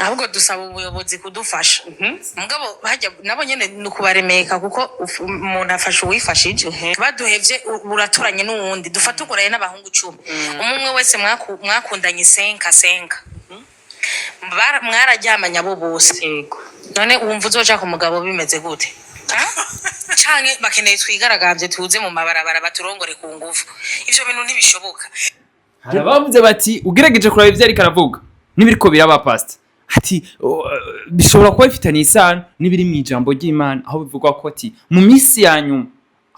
ahubwo dusaba ubuyobozi kudufasha mugabo hajya nabo nyene nukubaremeka kuko umuntu afasha uwifashije baduhevye uraturanye n'uwundi dufata ukoraye n'abahungu 10 umwe wese mwakundanye senka mwararyamanya bo bose none wumva uzoja ku mugabo bimeze gute canke bakeneye twigaragambye tuze mu mabarabara baturongore ku ngufu ivyo bintu ntibishoboka bavuze bati ugerageje kuraba ivyo ariko aravuga nibiriko biraba pastor ati bishobora kuba bifitanye isano nibiri mu ijambo ry'Imana aho bivugwa ko ati mu minsi ya nyuma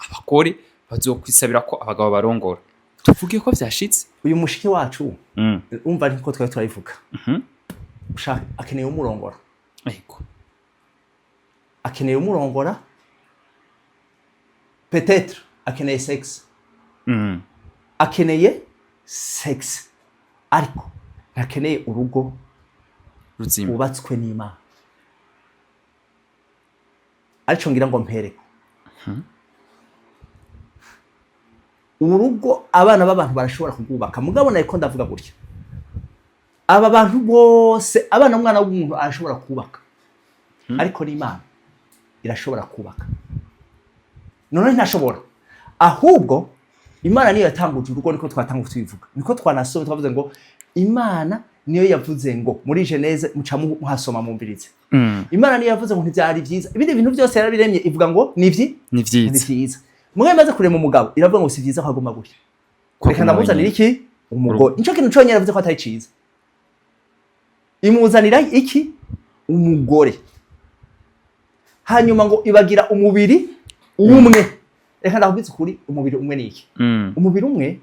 abakore bazokwisabira ko abagabo barongora tuvuge ko vyashitse uyu mushiki wacu umva niko twari turayivuga ushaka akeneye umurongora yego akeneye umurongora peut-être akeneye sex akeneye sex ariko akeneye urugo ruzima ubatswe n'Imana ariko ngira ngo mpereko urugo abana b'abantu barashobora kugubaka mugabo naye ko ndavuga gutya aba bantu bose abana umwana w'umuntu arashobora kubaka ariko n'Imana irashobora kubaka none ntashobora ahubwo Imana niyo yatanguje urugo niko twatanguje tubivuga niko twanasoma twavuze ngo Imana niyo yavuze ngo muri Genese muca muhasoma mumvirize Imana niyo yavuze ngo ntibyari byiza ibindi bintu byose yarabiremye ivuga ngo ni vyiza mwe maze kurema umugabo iravuga ngo si vyiza kwagoma gutya reka ndamuzanira iki umugore nico kintu conyene yavuze ko atari ciza imuzanira iki umugore hanyuma ngo ibagira umubiri umwe reka ndakubwiza ukuri umubiri umwe niki umubiri umwe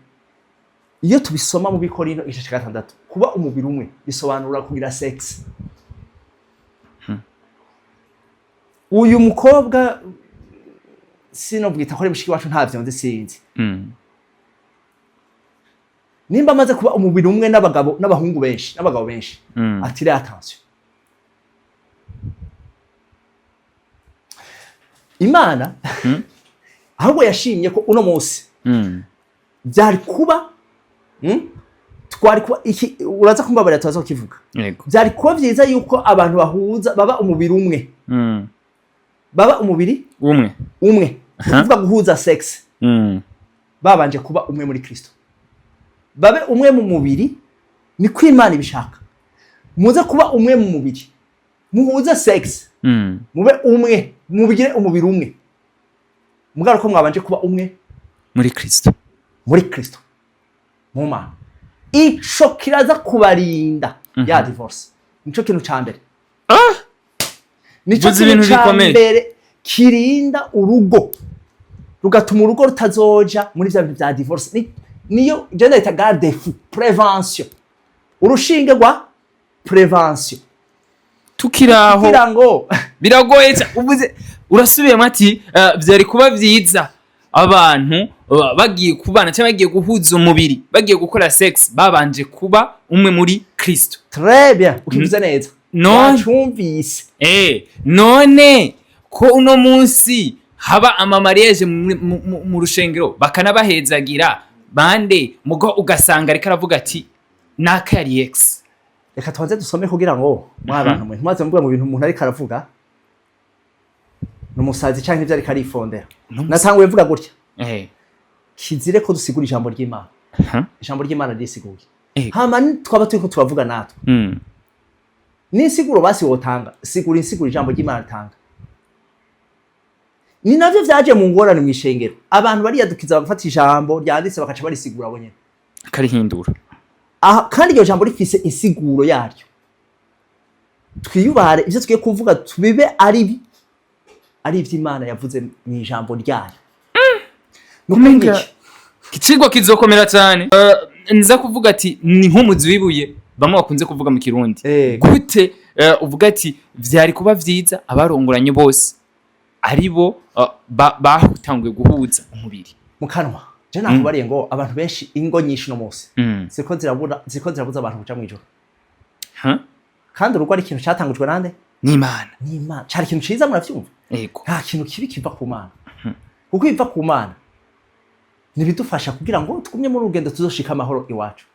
iyo tubisoma mu Bikorino 6:6 kuba umubiri umwe bisobanura kugira sex uyu mukobwa sinobwita ko ari mushiki wacu ntavyo nzi sinzi nimba amaze kuba umubiri umwe n'abagabo n'abahungu benshi n'abagabo benshi atire attention Imana ahubwo yashimye ko uno munsi byari kuba twari kuba iki uraza kumbabarira tuzazo kivuga byari kuba byiza yuko abantu bahuza baba umubiri umwe baba umubiri umwe kuvuga guhuza sex babanje kuba umwe muri Kristo babe umwe mu mubiri ni kw'Imana ibishaka muze kuba umwe mu mubiri muhuza sex mube umwe mubigire umubiri umwe mugaro ko mwabanje kuba umwe muri Kristo mu Mana ico kiraza kubarinda ya divorce nico kintu ca mbere nico kintu ca mbere kirinda urugo rugatuma urugo rutazoja muri vya bintu vya divorce niyo gender ita garde fou prevention urushinge rwa prevention tukiraho kirango biragoye uvuze urasubiyemo ati byari kuba byiza abantu bagiye kubana cyangwa bagiye guhuza umubiri bagiye gukora sex babanje kuba umwe muri Kristo très bien ukivuze neza wacumvise none ko uno munsi haba amamariage mu rushengero bakanabahezagira bande mugo ugasanga ariko aravuga ati naka yari ex reka twanze dusome kugira ngo mwabantu mwe ntumaze mvuga mu bintu umuntu ariko aravuga numusazi cyangwa ivyo ariko arifondera natanguye mvuga gutya kizire ko dusigura ijambo ry'Imana ijambo ry'Imana risiguye hama twaba turiko turavuga natwe n'insiguro basi wotanga sigura insiguro ijambo ry'Imana tanga ni navyo vyaje mu ngorane mu ishengero abantu bariyadukiza bagafata ijambo ryanditse bakaca barisigura bonyene karihindura kandi iryo jambo rifise insiguro yaryo twiyubare ivyo tugiye kuvuga tubibe ari ivy'Imana yavuze mu ijambo ryayo numenga kicigwa kizokomera cyane nza kuvuga ati ni nk'umuzi wibuye bamwe bakunze kuvuga mu Kirundi gute uvuga ati vyari kuba vyiza abarongoranye bose aribo bahutanguye guhuza umubiri mu kanwa je nakubariye ngo abantu benshi ingo nyinshi no munsi ziko zirabuza abantu kuja mwijoro kandi urugo ari ikintu cyatangujwe nande n'Imana cyari ikintu ciza muravyumva nta kintu kibi kiva ku Mana kuko biva ku Mana nibidufasha kugira ngo tugumye mu rugendo tuzoshika amahoro iwacu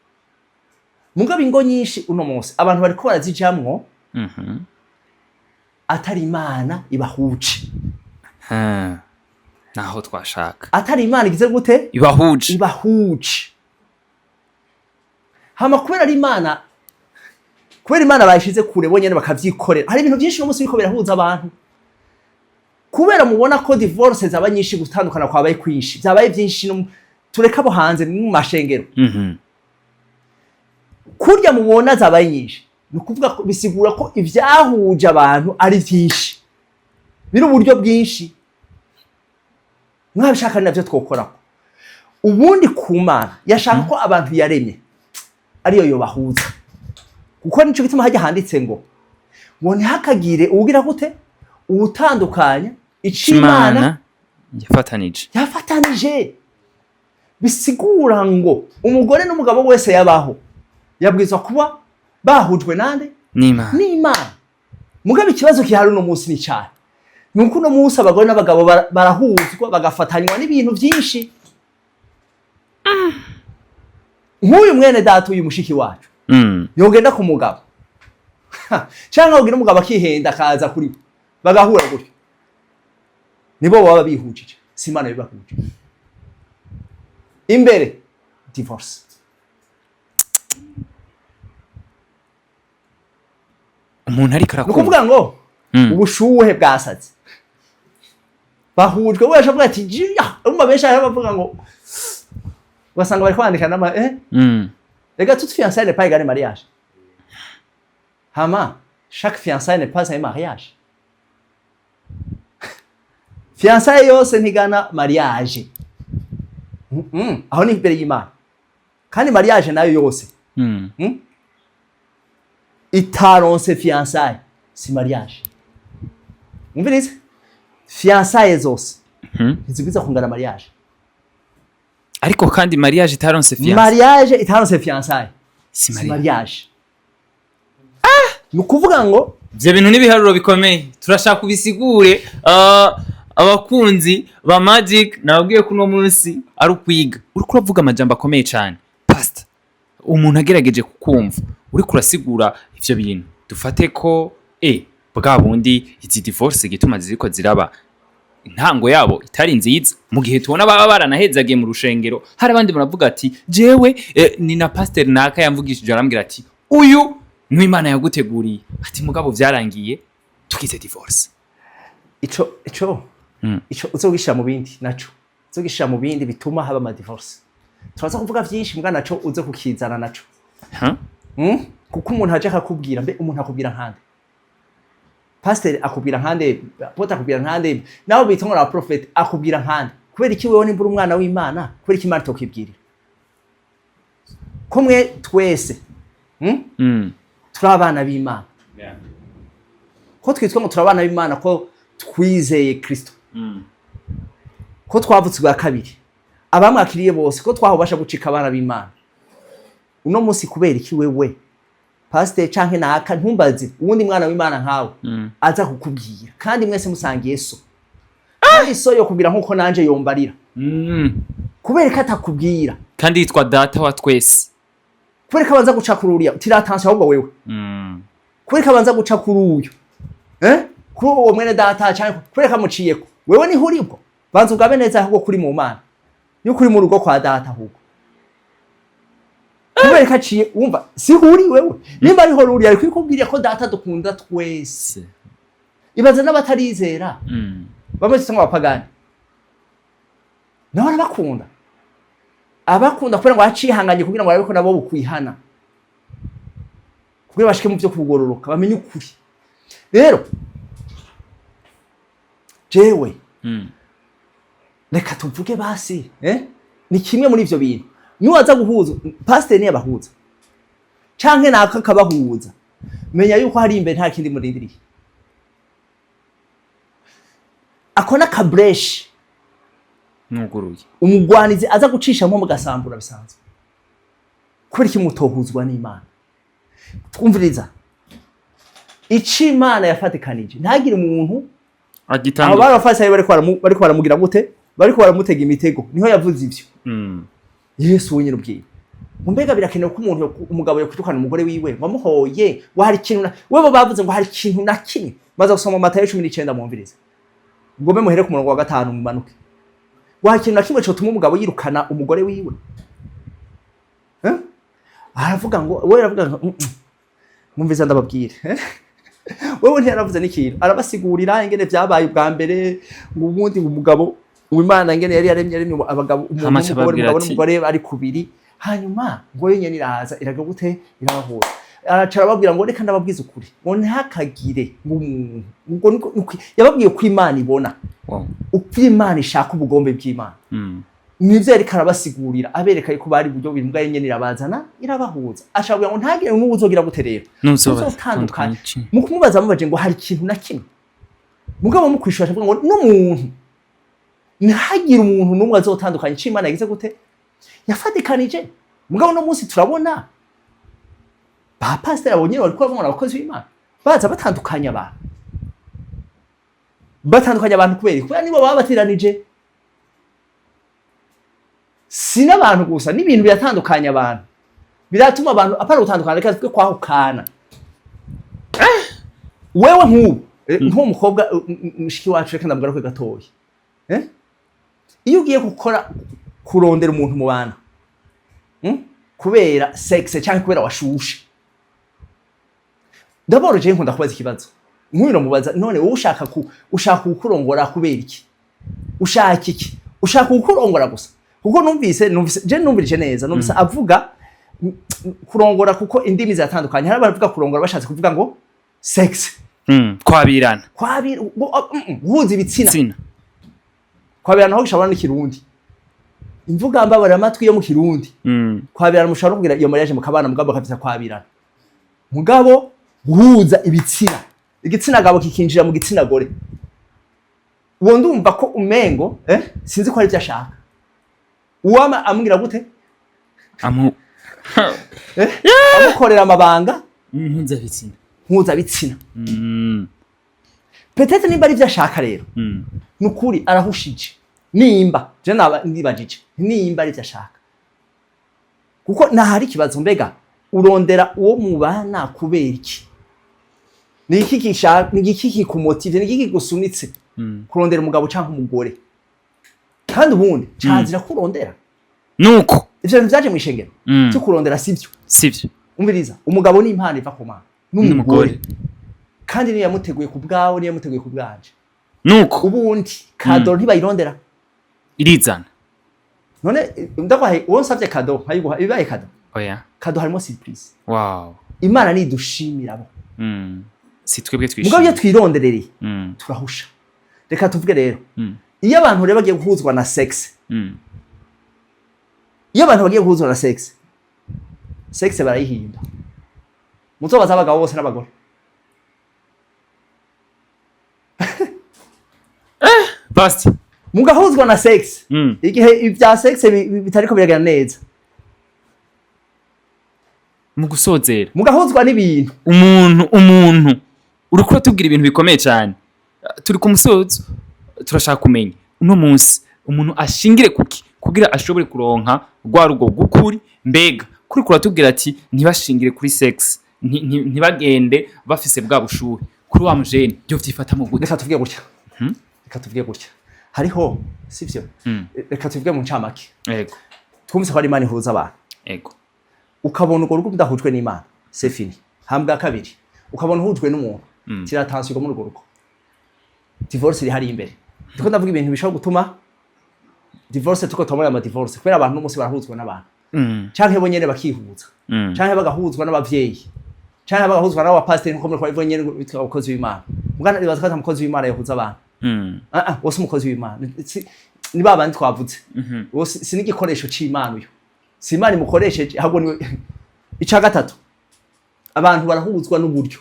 mugabo ingo nyinshi uno munsi abantu bariko barazijamwo atari Imana ibahuje naho twashaka atari Imana igize gute ibahuje hama kubera Imana bayishize kure bonyene bakavyikorera hari ibintu byinshi no munsi biko birahuza abantu kubera mubona ko divorce zaba nyinshi gutandukana kwabaye kwinshi byabaye byinshi tureka bo hanze mu mashengero kurya mubona zabaye nyinshi nukuvuga ko bisigura ko ivyahuje abantu ari byinshi biri uburyo bwinshi mwabishaka navyo twokora ubundi ku Mana yashaka ko abantu yaremye ariyo yo bahuza kuko nico gituma hajya handitse ngo ntihakagire ubugira gute ubutandukanya Imana yafatanije bisigura ngo umugore n'umugabo wese yabaho yabwizwa kuba bahujwe nande n'Imana mugabo ikibazo kihari no munsi ni cyane nuko no munsi abagore n'abagabo barahuzwa bagafatanywa n'ibintu byinshi nk'uyu mwene data uyu mushiki wacu yogenda ku mugabo cyangwa ugira umugabo akihenda akaza kuri bagahura gutyo nibo baba bihujije si Imana bibahuje imbere divorce umuntu ariko arakumva nukuvuga ngo ubushuhe bwasaze bahujwe wesha bwa ati jiya umba besha bavuga ngo ugasanga bari kwandika n'ama les gars, toute fiançailles n'est pas égale mariage. Hama, chaque fiançailles n'est pas un mariage. Fiançailles yose ntigana mariage. Aho ni imbere y'Imana. Kandi mariage nayo yose. Itaronse fiançailles si mariage. Umvirize? Fiançailles zose. Ntizigwiza kungana mariage. Ariko kandi mariage itaronse fiançailles. Mariage itaronse fiançailles si mariage. Nukuvuga ngo ivyo bintu n'ibiharuro bikomeye. Turashaka kubisigure abakunzi ba Magic nababwiye ko no munsi ari ukwiga. Uriko uravuga amajambo akomeye cyane. Pastor, umuntu agerageje kukumva. Uriko urasigura ivyo bintu. Dufate ko bwa bundi izi divorce gituma ziriko ziraba intango yabo itari nziza mu gihe tubona baba baranahezagiye mu rushengero. Hari abandi baravuga ati jewe ni na pastor naka yamvugishije arambwira ati uyu ni Imana yaguteguriye ati mugabo vyarangiye tukize divorce. Ico uzogishira mu bindi naco uzogishira mu bindi bituma haba ama divorce. Turaza kuvuga vyinshi mbwa naco uze kukizana naco. Kuko umuntu aje akakubwira mbe umuntu akubwira nkande. Pastor akubwira nkande, apotre akubwira nkande, naho bitongo na prophet akubwira nkande. Kubera iki wewe nimbura umwana w'Imana, kubera iki Imana tokibwirira. Komwe twese turabana b'Imana. Ko twitwa ngo turabana b'Imana ko twizeye Kristo. Ko twavutse bwa kabiri. Abamwakiriye bose ko twahobasha gucika abana b'Imana. Uno munsi kubera iki wewe pastor canke naka ntumbaze uwundi mwana w'Imana nkawe aza kukubwira kandi mwese musangiye so. Kandi so yo kubwira nkuko nanje yombarira. Kubera ko atakubwira kandi yitwa data wa twese. Kubera ko abanza guca kururiya utiratansa ahubwo wewe. Kubera ko abanza guca kuruyo. Kuri uwo mwene data canke kubera ko amuciyeko. Wewe ni huribwo. Banza ugabe neza ahubwo kuri mu Mana. Yo kuri mu rugo kwa data ahubwo. Kubera ko aciye wumva si huri wewe. Nimba ariho ruri ari kwikubwira ko data dukunda twese. Ibaza n'abatarizera. Bamwe cyangwa abapagani. Naho bakunda. Abakunda kubera ngo acihanganye kugira ngo arabiko nabo bukwihana. Kugira bashike mu byo kugororoka bamenye ukuri. Rero jewe reka tuvuge basi ni kimwe muri ivyo bintu. Niwaza guhuza pastor ni abahuza. Canke naka kabahuza. Menya yuko hari imbere nta kindi murindiriye. Akona kabresh nuguruye. Umugwanizi aza gucisha mu gasambura bisanzwe. Kubera iki mutohuzwa n'Imana. Twumviriza. Ici Imana yafatikanije. Ntagire umuntu agitanga. Abo barafasha bariko baramugira gute? Bariko baramutega imitego. Niho yavuze ivyo. Yesu wenyine ubwiye. Mbega birakenewe ko umuntu umugabo yokutukana umugore wiwe wamuhoye ngo hari ikintu wewe bavuze ngo hari ikintu na kimwe baza gusoma Matayo 19 mwumvirize. Ngo be muhere ku murongo wa 5 mumanuke. Ngo hari ikintu na kimwe cyo tuma umugabo yirukana umugore wiwe. Aravuga ngo wewe aravuga ngo mwumviza ndababwire. Wewe ntiyaravuze n'ikintu arabasigurira ingene vyabaye ubwa mbere ngo ubundi umugabo Imana ingene yari yaremye abagabo umugore ari kubiri hanyuma ngo yenyene iraza iraga gute irabahura aracara babwira ngo reka ndababwiza ukuri ngo ntakagire ngo yababwiye ko Imana ibona uko Imana ishaka ubugombe bw'Imana nivyo yari karabasigurira abereka yuko bari buryo bimbwa yenyene irabazana irabahuza ashabwira ngo ntagire n'ubuzogira gute rero uzotandukanye mu kumubaza mubaje ngo hari ikintu na kimwe mugabo mu kwishura ngo n'umuntu ntihagire umuntu n'umwe azotandukanye ico Imana yagize gute yafatikanije. Mugabo no munsi turabona ba pastor abonyene bariko bavuna abakozi b'Imana baza batandukanya abantu kubera nibo babateranije. Sina abantu gusa n'ibintu biratandukanya abantu biratuma abantu apana gutandukana reka twe kwahukana. Wewe nk'umukobwa mushiki wacu reka ndabwira ko gatoyi iyo ugiye gukora kurondera umuntu mu bantu kubera sexe cyangwa kubera washushe d'abord je nkunda kubaza ikibazo nk'uyu mubaza none wowe ushaka gukurongora kubera iki ushaka iki ushaka gukurongora gusa kuko numvirije neza numvise avuga kurongora kuko indimi zatandukanye hari abavuga kurongora bashatse kuvuga ngo sex kwabirana guhuza ibitsina kwabirana aho gishabana n'ikirundi imvuga mbabara amatwi yo mu kirundi kwabirana mushobora kugira iyo mariage mukabana mugabo bakavisa kwabirana mugabo guhuza ibitsina igitsina gabo kikinjira mu gitsina gore uwo ndumva ko umengo sinzi ko ari byo ashaka uwama amubwira gute amukorera amabanga mpuzabitsina petete nimba ari byo ashaka rero nukuri arahushije nimba je nibajije nimba ari byo ashaka kuko ntahari ikibazo mbega urondera uwo mubana kubera iki ni iki kikumotive ni iki kigusunitse kurondera umugabo canke umugore kandi ubundi cazira kurondera nuko ivyo bintu vyaje mw'ishengero cyo kurondera sivyo umviriza umugabo ni impano iva ku Mana n'umugore kandi niyo yamuteguye ku bwawe niyo yamuteguye ku bwanje nuko ubundi kado ntibayirondera irizana none ndakwahe uwo nsavye kado hayiguha ibibaye kado oya kado harimo surprise wow Imana nidushimira bo si twebwe twishimye mugabo iyo twironderereye turahusha reka tuvuge rero iyo abantu rero bagiye guhuzwa na sex iyo abantu bagiye guhuzwa na sex barayihimba muzobaza abagabo bose n'abagore basti mugahuzwa na sex igihe ibya sex bitariko biragana neza mu gusozera mugahuzwa n'ibintu umuntu uriko tubwira ibintu bikomeye cyane turi ku musozo turashaka kumenya uno munsi umuntu ashingire kuki kugira ashobore kuronka rwa rugo gukuri mbega kuri kuratubwira ati ntibashingire kuri sex ntibagende bafise bwa bushuhe kuri wa mujene byo vyifata mu gute reka tuvuge gutya hariho sivyo reka tuvuge mu ncamake yego twumvise ko ari Imana ihuza abantu yego ukabona urwo rugo udahujwe n'Imana c'est fini hambwa kabiri ukabona uhujwe n'umuntu kiratansiyo muri urwo rugo divorce iri hari imbere ndiko ndavuga ibintu bishobora gutuma divorce tuko tomora ama divorce kubera abantu n'umunsi barahuzwa n'abantu canke bo nyene bakihuza canke bagahuzwa n'abavyeyi canke bagahuzwa n'abapasiteri nko muri kwa nyene bitwa abakozi b'Imana mugana ibaza ko umukozi w'Imana yahuza abantu wose umukozi w'Imana ni babandi twavuze wose sinigikoresho c'Imana uyo si Imana imukoresheje ahubwo ni ica gatatu abantu barahuzwa n'uburyo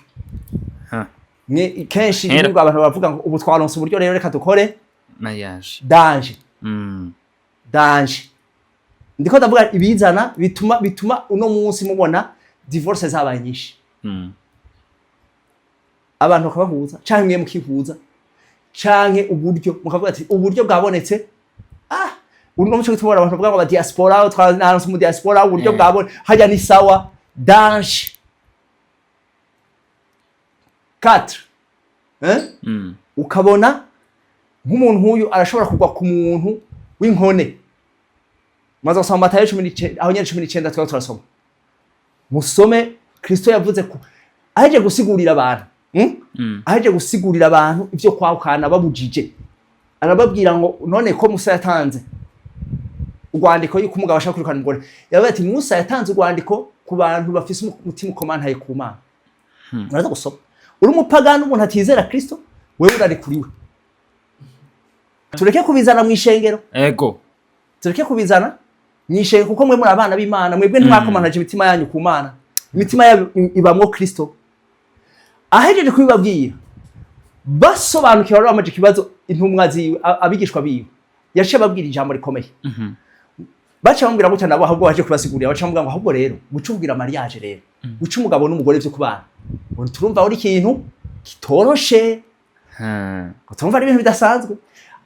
kenshi nibwo abantu bavuga ngo ubu twaronse uburyo rero reka dukore mariage danje ndiko ndavuga ibizana bituma uno munsi mubona divorce zabaye nyinshi abantu bakabahuza canke mwe mukihuza canke uburyo mukavuga ati uburyo bwabonetse uno muco gitubora abantu bavuga ngo diaspora twaranse mu diaspora uburyo bwabone hajya ni sawa danje 4 ukabona nk'umuntu nk'uyu arashobora kugwa ku muntu w'inkone maze usoma Matayo 19 aho nyene 19 twari turasoma musome Kristo yavuze ko aje gusigurira abantu aje gusigurira abantu ivyo kwakana babujije arababwira ngo none ko Musa yatanze urwandiko yuko umugabo ashaka kwirukana umugore yavuze ati Musa yatanze urwandiko ku bantu bafise umutima ukomantaye ku Mana muraza gusoma uri umupagani umuntu atizera Kristo wewe urarekuriwe tureke kubizana mu ishengero ego tureke kubizana mwishengero kuko mwe muri abana b'Imana mwebwe ntimwakomanaje imitima yanyu ku Mana imitima ibamwo Kristo ahejeje kubibabwira basobanukira rero amaje kibazo intumwa ziwe abigishwa biwe yaciye babwira ijambo rikomeye baca bambwira gutya nabo ahubwo baje kubasigurira baca bambwira ngo ahubwo rero gucubwira mariage rero guca umugabo n'umugore byo kubana ngo turumva uri ikintu kitoroshe turumva ari ibintu bidasanzwe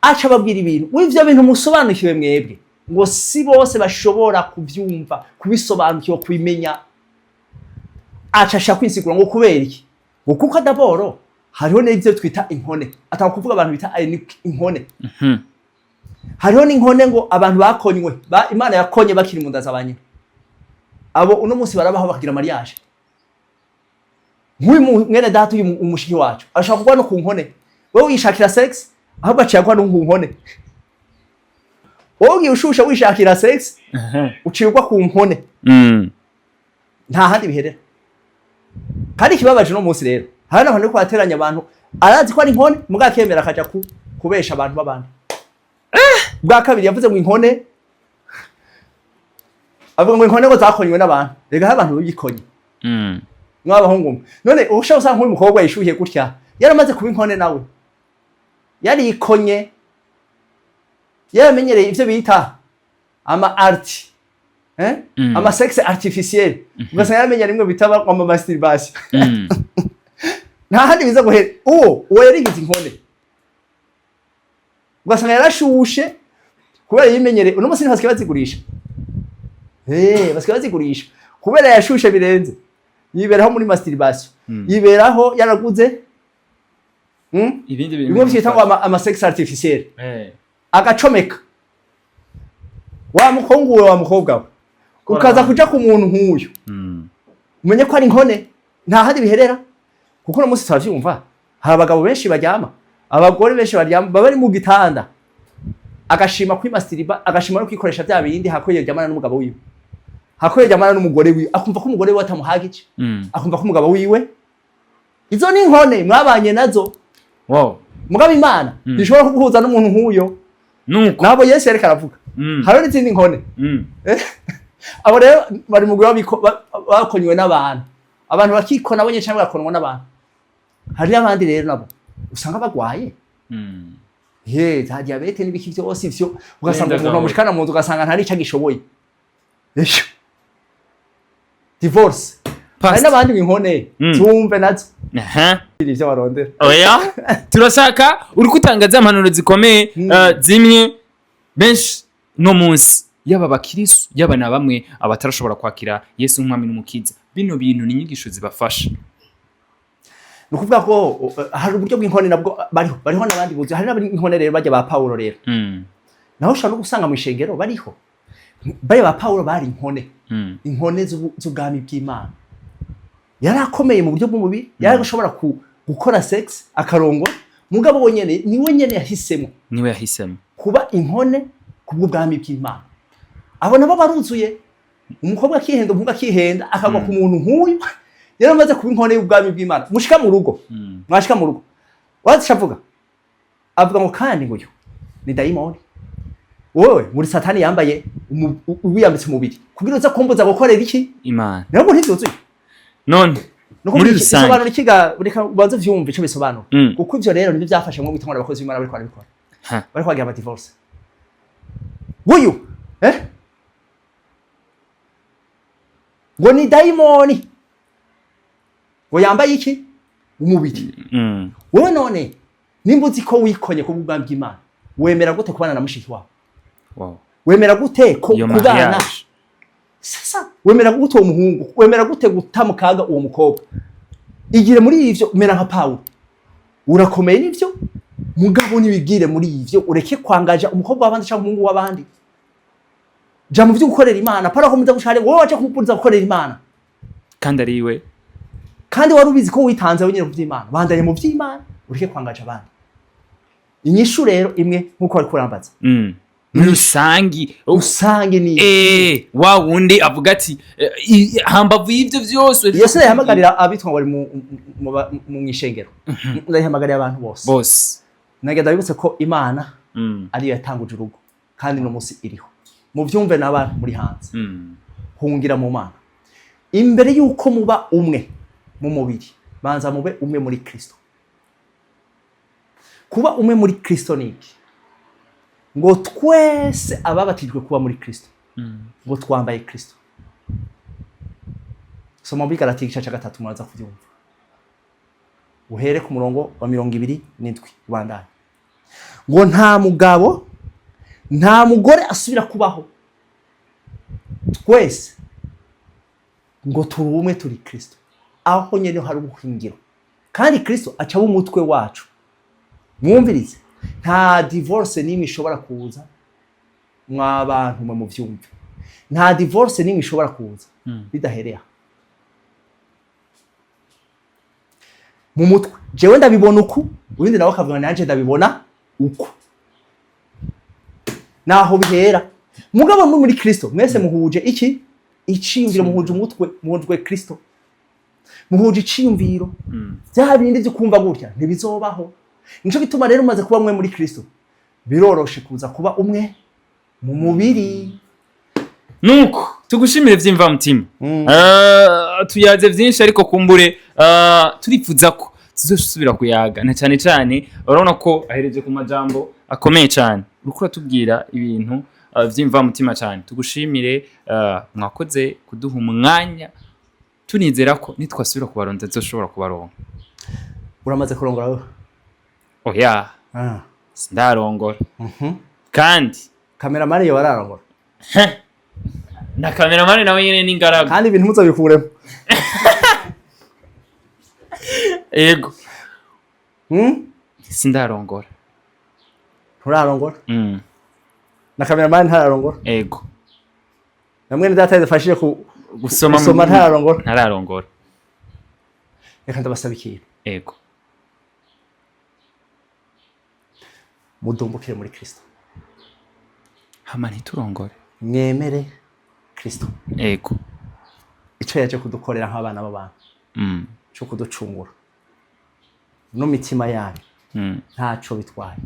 aca babwira ibintu w'ivyo bintu musobanukiwe mwebwe ngo si bose bashobora kuvyumva kubisobanukirwa kubimenya aca ashaka kwisigura ngo kubera iki ngo kuko daboro hariho n'ivyo twita inkone ataka kuvuga abantu bita inkone hariho n'inkone ngo abantu bakonywe Imana yakonye bakiri mu nda z'abanyina abo uno munsi barabaho bakagira mariage nk'uyu mwene data uyu umushiki wacu ashaka kugwa no ku nkone wewe wishakira sex ahubwo aciye agwa no ku nkone wowe ushusha wishakira sex ucirwa ku nkone nta handi biherera. Kandi kibabaje no munsi rero hari naho niko ateranya abantu arazi ko ari inkone muga kemera akaja kubesha abantu babandi. Bwa kabiri yavuze ngo inkone avuga ngo inkone ngo zakonywe n'abantu rega abantu bigikonye mwabahungu none ubusha usanga nk'uyu mukobwa yishuhiye gutya yaramaze kuba inkone nawe yari ikonye yaramenyereye ivyo bita ama art ama sex artificiel ugasanga yaramenye rimwe bitaba ama masturbation nta handi biza guhera uwo yarigize inkone ugasanga yarashushe kubera yimenyereye uno musi ntibasigaye bazigurisha basigaye bazigurisha kubera yashushe birenze yiberaho muri masturbation yiberaho yaraguze ibindi bimwe byita ngo ama sex artificiel agacomeka wa mukongo wa mukobwa we ukaza kuja ku muntu nk'uyu umenye ko ari inkone nta handi biherera kuko no musi twavyumva hari abagabo benshi baryama abagore benshi baryama bari mu gitanda agashima kwimastirba agashima no kwikoresha bya bindi hakoye ryamana n'umugabo wiwe hakoye ryamana n'umugore wiwe akumva ko umugore we atamuhagije akumva ko umugabo wiwe izo ni inkone mwabanye nazo mugabo Imana bishobora kuguhuza n'umuntu nk'uyo nuko nabo Yesu yareka aravuga hari n'izindi nkone abo rero bari mu gwa bakonywe n'abantu abantu bakikona bonye cyangwa bakonwa n'abantu hari abandi rero nabo usanga bagwaye za diabete n'ibiki byose ivyo ugasanga umuntu amushikana mu nzu ugasanga ntari cyo gishoboye esho divorce hari n'abandi binkone tumve nazo ivyo barondera oya turashaka uri kutangaza impanuro zikomeye zimwe benshi no munsi yaba bakirisu yaba na bamwe abatarashobora kwakira Yesu nk'umwami n'umukiza bino bintu ni inyigisho zibafasha. Nukuvuga ko hari uburyo bw'inkone nabwo bariho nabandi buzi hari n'inkone rero bajya ba Paulo rero naho ushaka no gusanga mu ishengero bariho baye ba Paulo bari inkone z'ubwami bw'Imana yarakomeye mu buryo bw'umubiri yarashobora gukora sex akarongo mugabo wonyene niwe nyene yahisemo kuba inkone kubw'ubwami bw'Imana. Abo nabo baruzuye umukobwa akihenda umuhungu akihenda akagwa ku muntu nk'uyu yaramaze kuba inkone y'ubwami bw'Imana mushika mu rugo mwashika mu rugo watishavuga avuga ngo kandi nguyo ni daimoni wowe muri satani yambaye wiyambitse umubiri kugira uza kumbuza gukorera iki Imana nabo ntivyuzuye none muri rusange bisobanura ikiga reka ubanze vyumva ico bisobanura kuko ivyo rero nibyo byafashe mu gutangura abakozi b'Imana bari kwabikora bari kwagira ama divorce nguyu ngo ni daimoni ngo yambaye iki umubiri wowe none nimba uzi ko wikonye ku bw'ubwami bw'Imana wemera gute kubana na mushiki wawe wemera gute ko kubana sasa wemera gute uwo muhungu wemera gute gutamukaga uwo mukobwa igire muri ivyo mera nka Paulo urakomeye nivyo mugabo nibigire muri ivyo ureke kwangaja umukobwa w'abandi cyangwa umuhungu w'abandi ja mu byo gukorera Imana para ko muza gushare wowe waje kumupuriza gukorera Imana kandi ari iwe kandi wari ubizi ko witanze wenyine mu by'Imana bandanye mu by'Imana ureke kwangaja abandi. Inyishu rero imwe nkuko ari kurambaza muri rusangi ni wa wundi avuga ati hambavu y'ivyo byose Yesu yahamagarira abitwa bari mu ishengero ndahamagarira abantu bose nagenda bibutse ko Imana ari yatanguje urugo kandi no munsi iriho mu byumve n'abantu muri hanze hungira mu Mana imbere yuko muba umwe mu mubiri banza mube umwe muri Kristo. Kuba umwe muri Kristo niki ngo twese ababatijwe kuba muri Kristo ngo twambaye Kristo. Soma muri Galatiya igice cya 3 muraza kubyumva uhere ku murongo wa 27 rwandanye ngo nta mugabo nta mugore asubira kubaho twese ngo turi umwe turi Kristo aho nyene hari ubuhingiro kandi Kristo aca umutwe wacu. Mwumvirize nta divorce n'imwe ishobora kuza mwabantu mu byumve nta divorce n'imwe ishobora kuza bidahereye mu mutwe jewe ndabibona uku ubundi nawe akavuga nanje ndabibona uku naho bihera mugabo muri Kristo mwese muhuje iki iciyumviro muhuje umutwe muhuje Kristo muhuje iciyumviro bya bindi byo kumva gutya ntibizobaho nico bituma rero umaze kuba mwe muri Kristo biroroshe kuza kuba umwe mu mubiri nuko tugushimire vyimva mutima tuyaze vyinshi ariko kumbure turifuza ko tuzosubira kuyaga na cyane cyane urabona ko ahereje ku majambo akomeye cyane urukura tubwira ibintu vyimva mutima cyane tugushimire mwakoze kuduha umwanya tunizera ko nitwasubira kubaronda zoshobora kubaronka uramaze kurongora wewe oya sindarongora kandi cameraman yo wararongora na cameraman nawe nyene n'ingaragu kandi ibintu muzobikuremo ego sindarongora nturarongora na cameraman ntararongora ego namwe ni data yafashije gusoma ntararongora reka ndabasaba ikintu ego mudumbukire muri Kristo hama ntiturongore mwemere Kristo ego ico yaje kudukorera nk'abana b'abantu cyo kuducungura no mitima yanyu ntaco bitwaye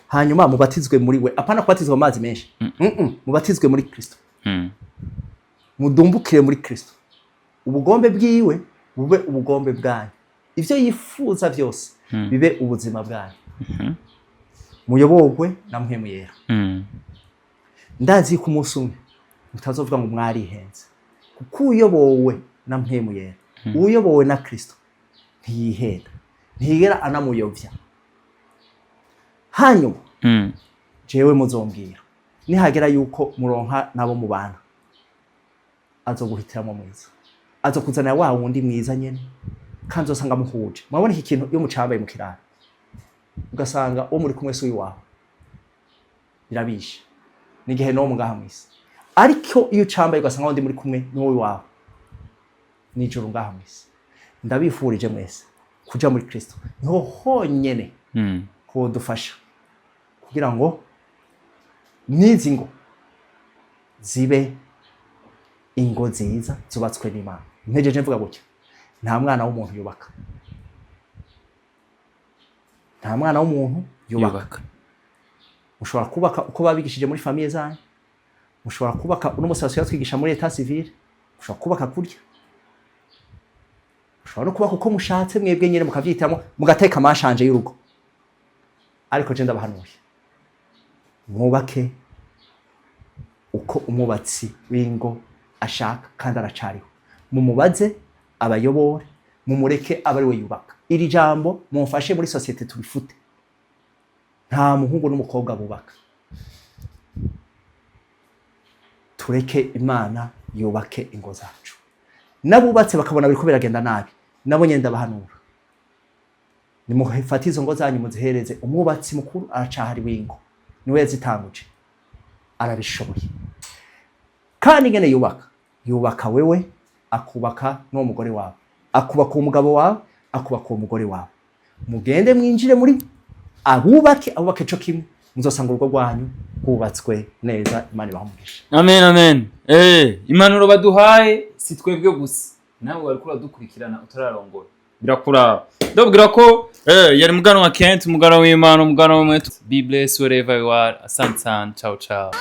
hanyuma mubatizwe muri we apana kubatizwa amazi menshi mubatizwe muri Kristo mudumbukire muri Kristo ubugombe bwiwe bube ubugombe bwanyu ivyo yifuza byose bibe ubuzima bwanyu muyobogwe na mpemu yera ndazi ku munsi umwe mutazovuga ngo mwarihenze kuko uyobowe na mpemu yera uyobowe na Kristo ntiyihenda ntiyigera anamuyovya hanyuma jewe muzombwira nihagera yuko muronka nabo mu bantu azoguhitiramo mwiza azokuzana wa wundi mwiza nyene kandi uzosanga muhuje mwabona iki kintu yo mucambaye mu kiraro ugasanga uwo muri kumwe suyi wawe birabisha nigihe no mungaha mwisi ariko iyo ucambaye ugasanga wundi muri kumwe n'uwo wawe nijoro ngaha mwisi ndabifurije mwese kuja muri Kristo niho honyene ko dufasha kugira ngo nizi ngo zibe ingo nziza zubatswe n'Imana ntegereje mvuga gutya nta mwana w'umuntu yubaka nta mwana w'umuntu yubaka mushobora kubaka uko babigishije muri famille zanyu mushobora kubaka uno musasi yatwigisha muri état civil mushobora kubaka kurya mushobora no kubaka uko mushatse mwebwe nyene mukavyitamo mugateka amashanje y'urugo ariko je ndabahanuye mwubake uko umubatsi w'ingo ashaka kandi aracariho mumubaze abayobore mumureke abari we yubaka iri jambo mumfashe muri societe tubifute nta muhungu n'umukobwa bubaka tureke Imana yubake ingo zacu nabubatse bakabona biriko biragenda nabi nabo nyenda bahanura nimuhefata izo ngo zanyu muzihereze umubatsi mukuru aracahari w'ingo niwe yazitanguje arabishoboye kandi ngene yubaka wewe akubaka no mugore wawe akubaka umugabo wawe akubaka umugore wawe mugende mwinjire muri abubake cyo kimwe muzosanga urugo rwanyu hubatswe neza Imana ibahamugisha amen impanuro baduhaye si twebwe gusa nawe wari kura dukurikirana utararongora birakura ndabwira ko yari mugano wa Kent mugano w'Imana mugano w'umwe be blessed wherever you are asante ciao